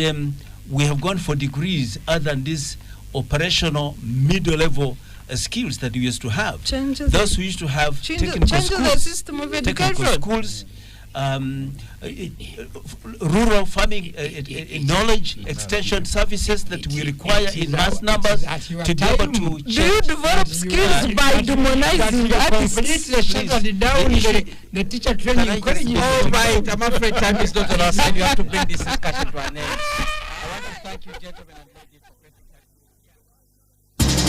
we have gone for degrees other than these operational middle-level skills that we used to have. Those who used to have technical schools, the system of education. Rural farming knowledge extension services that we require in mass numbers to be able to do you develop skills by demonizing artists? The teacher training colleges. All right, I'm afraid time is not on our side. You have to bring this discussion to an end. I want to thank you, gentlemen.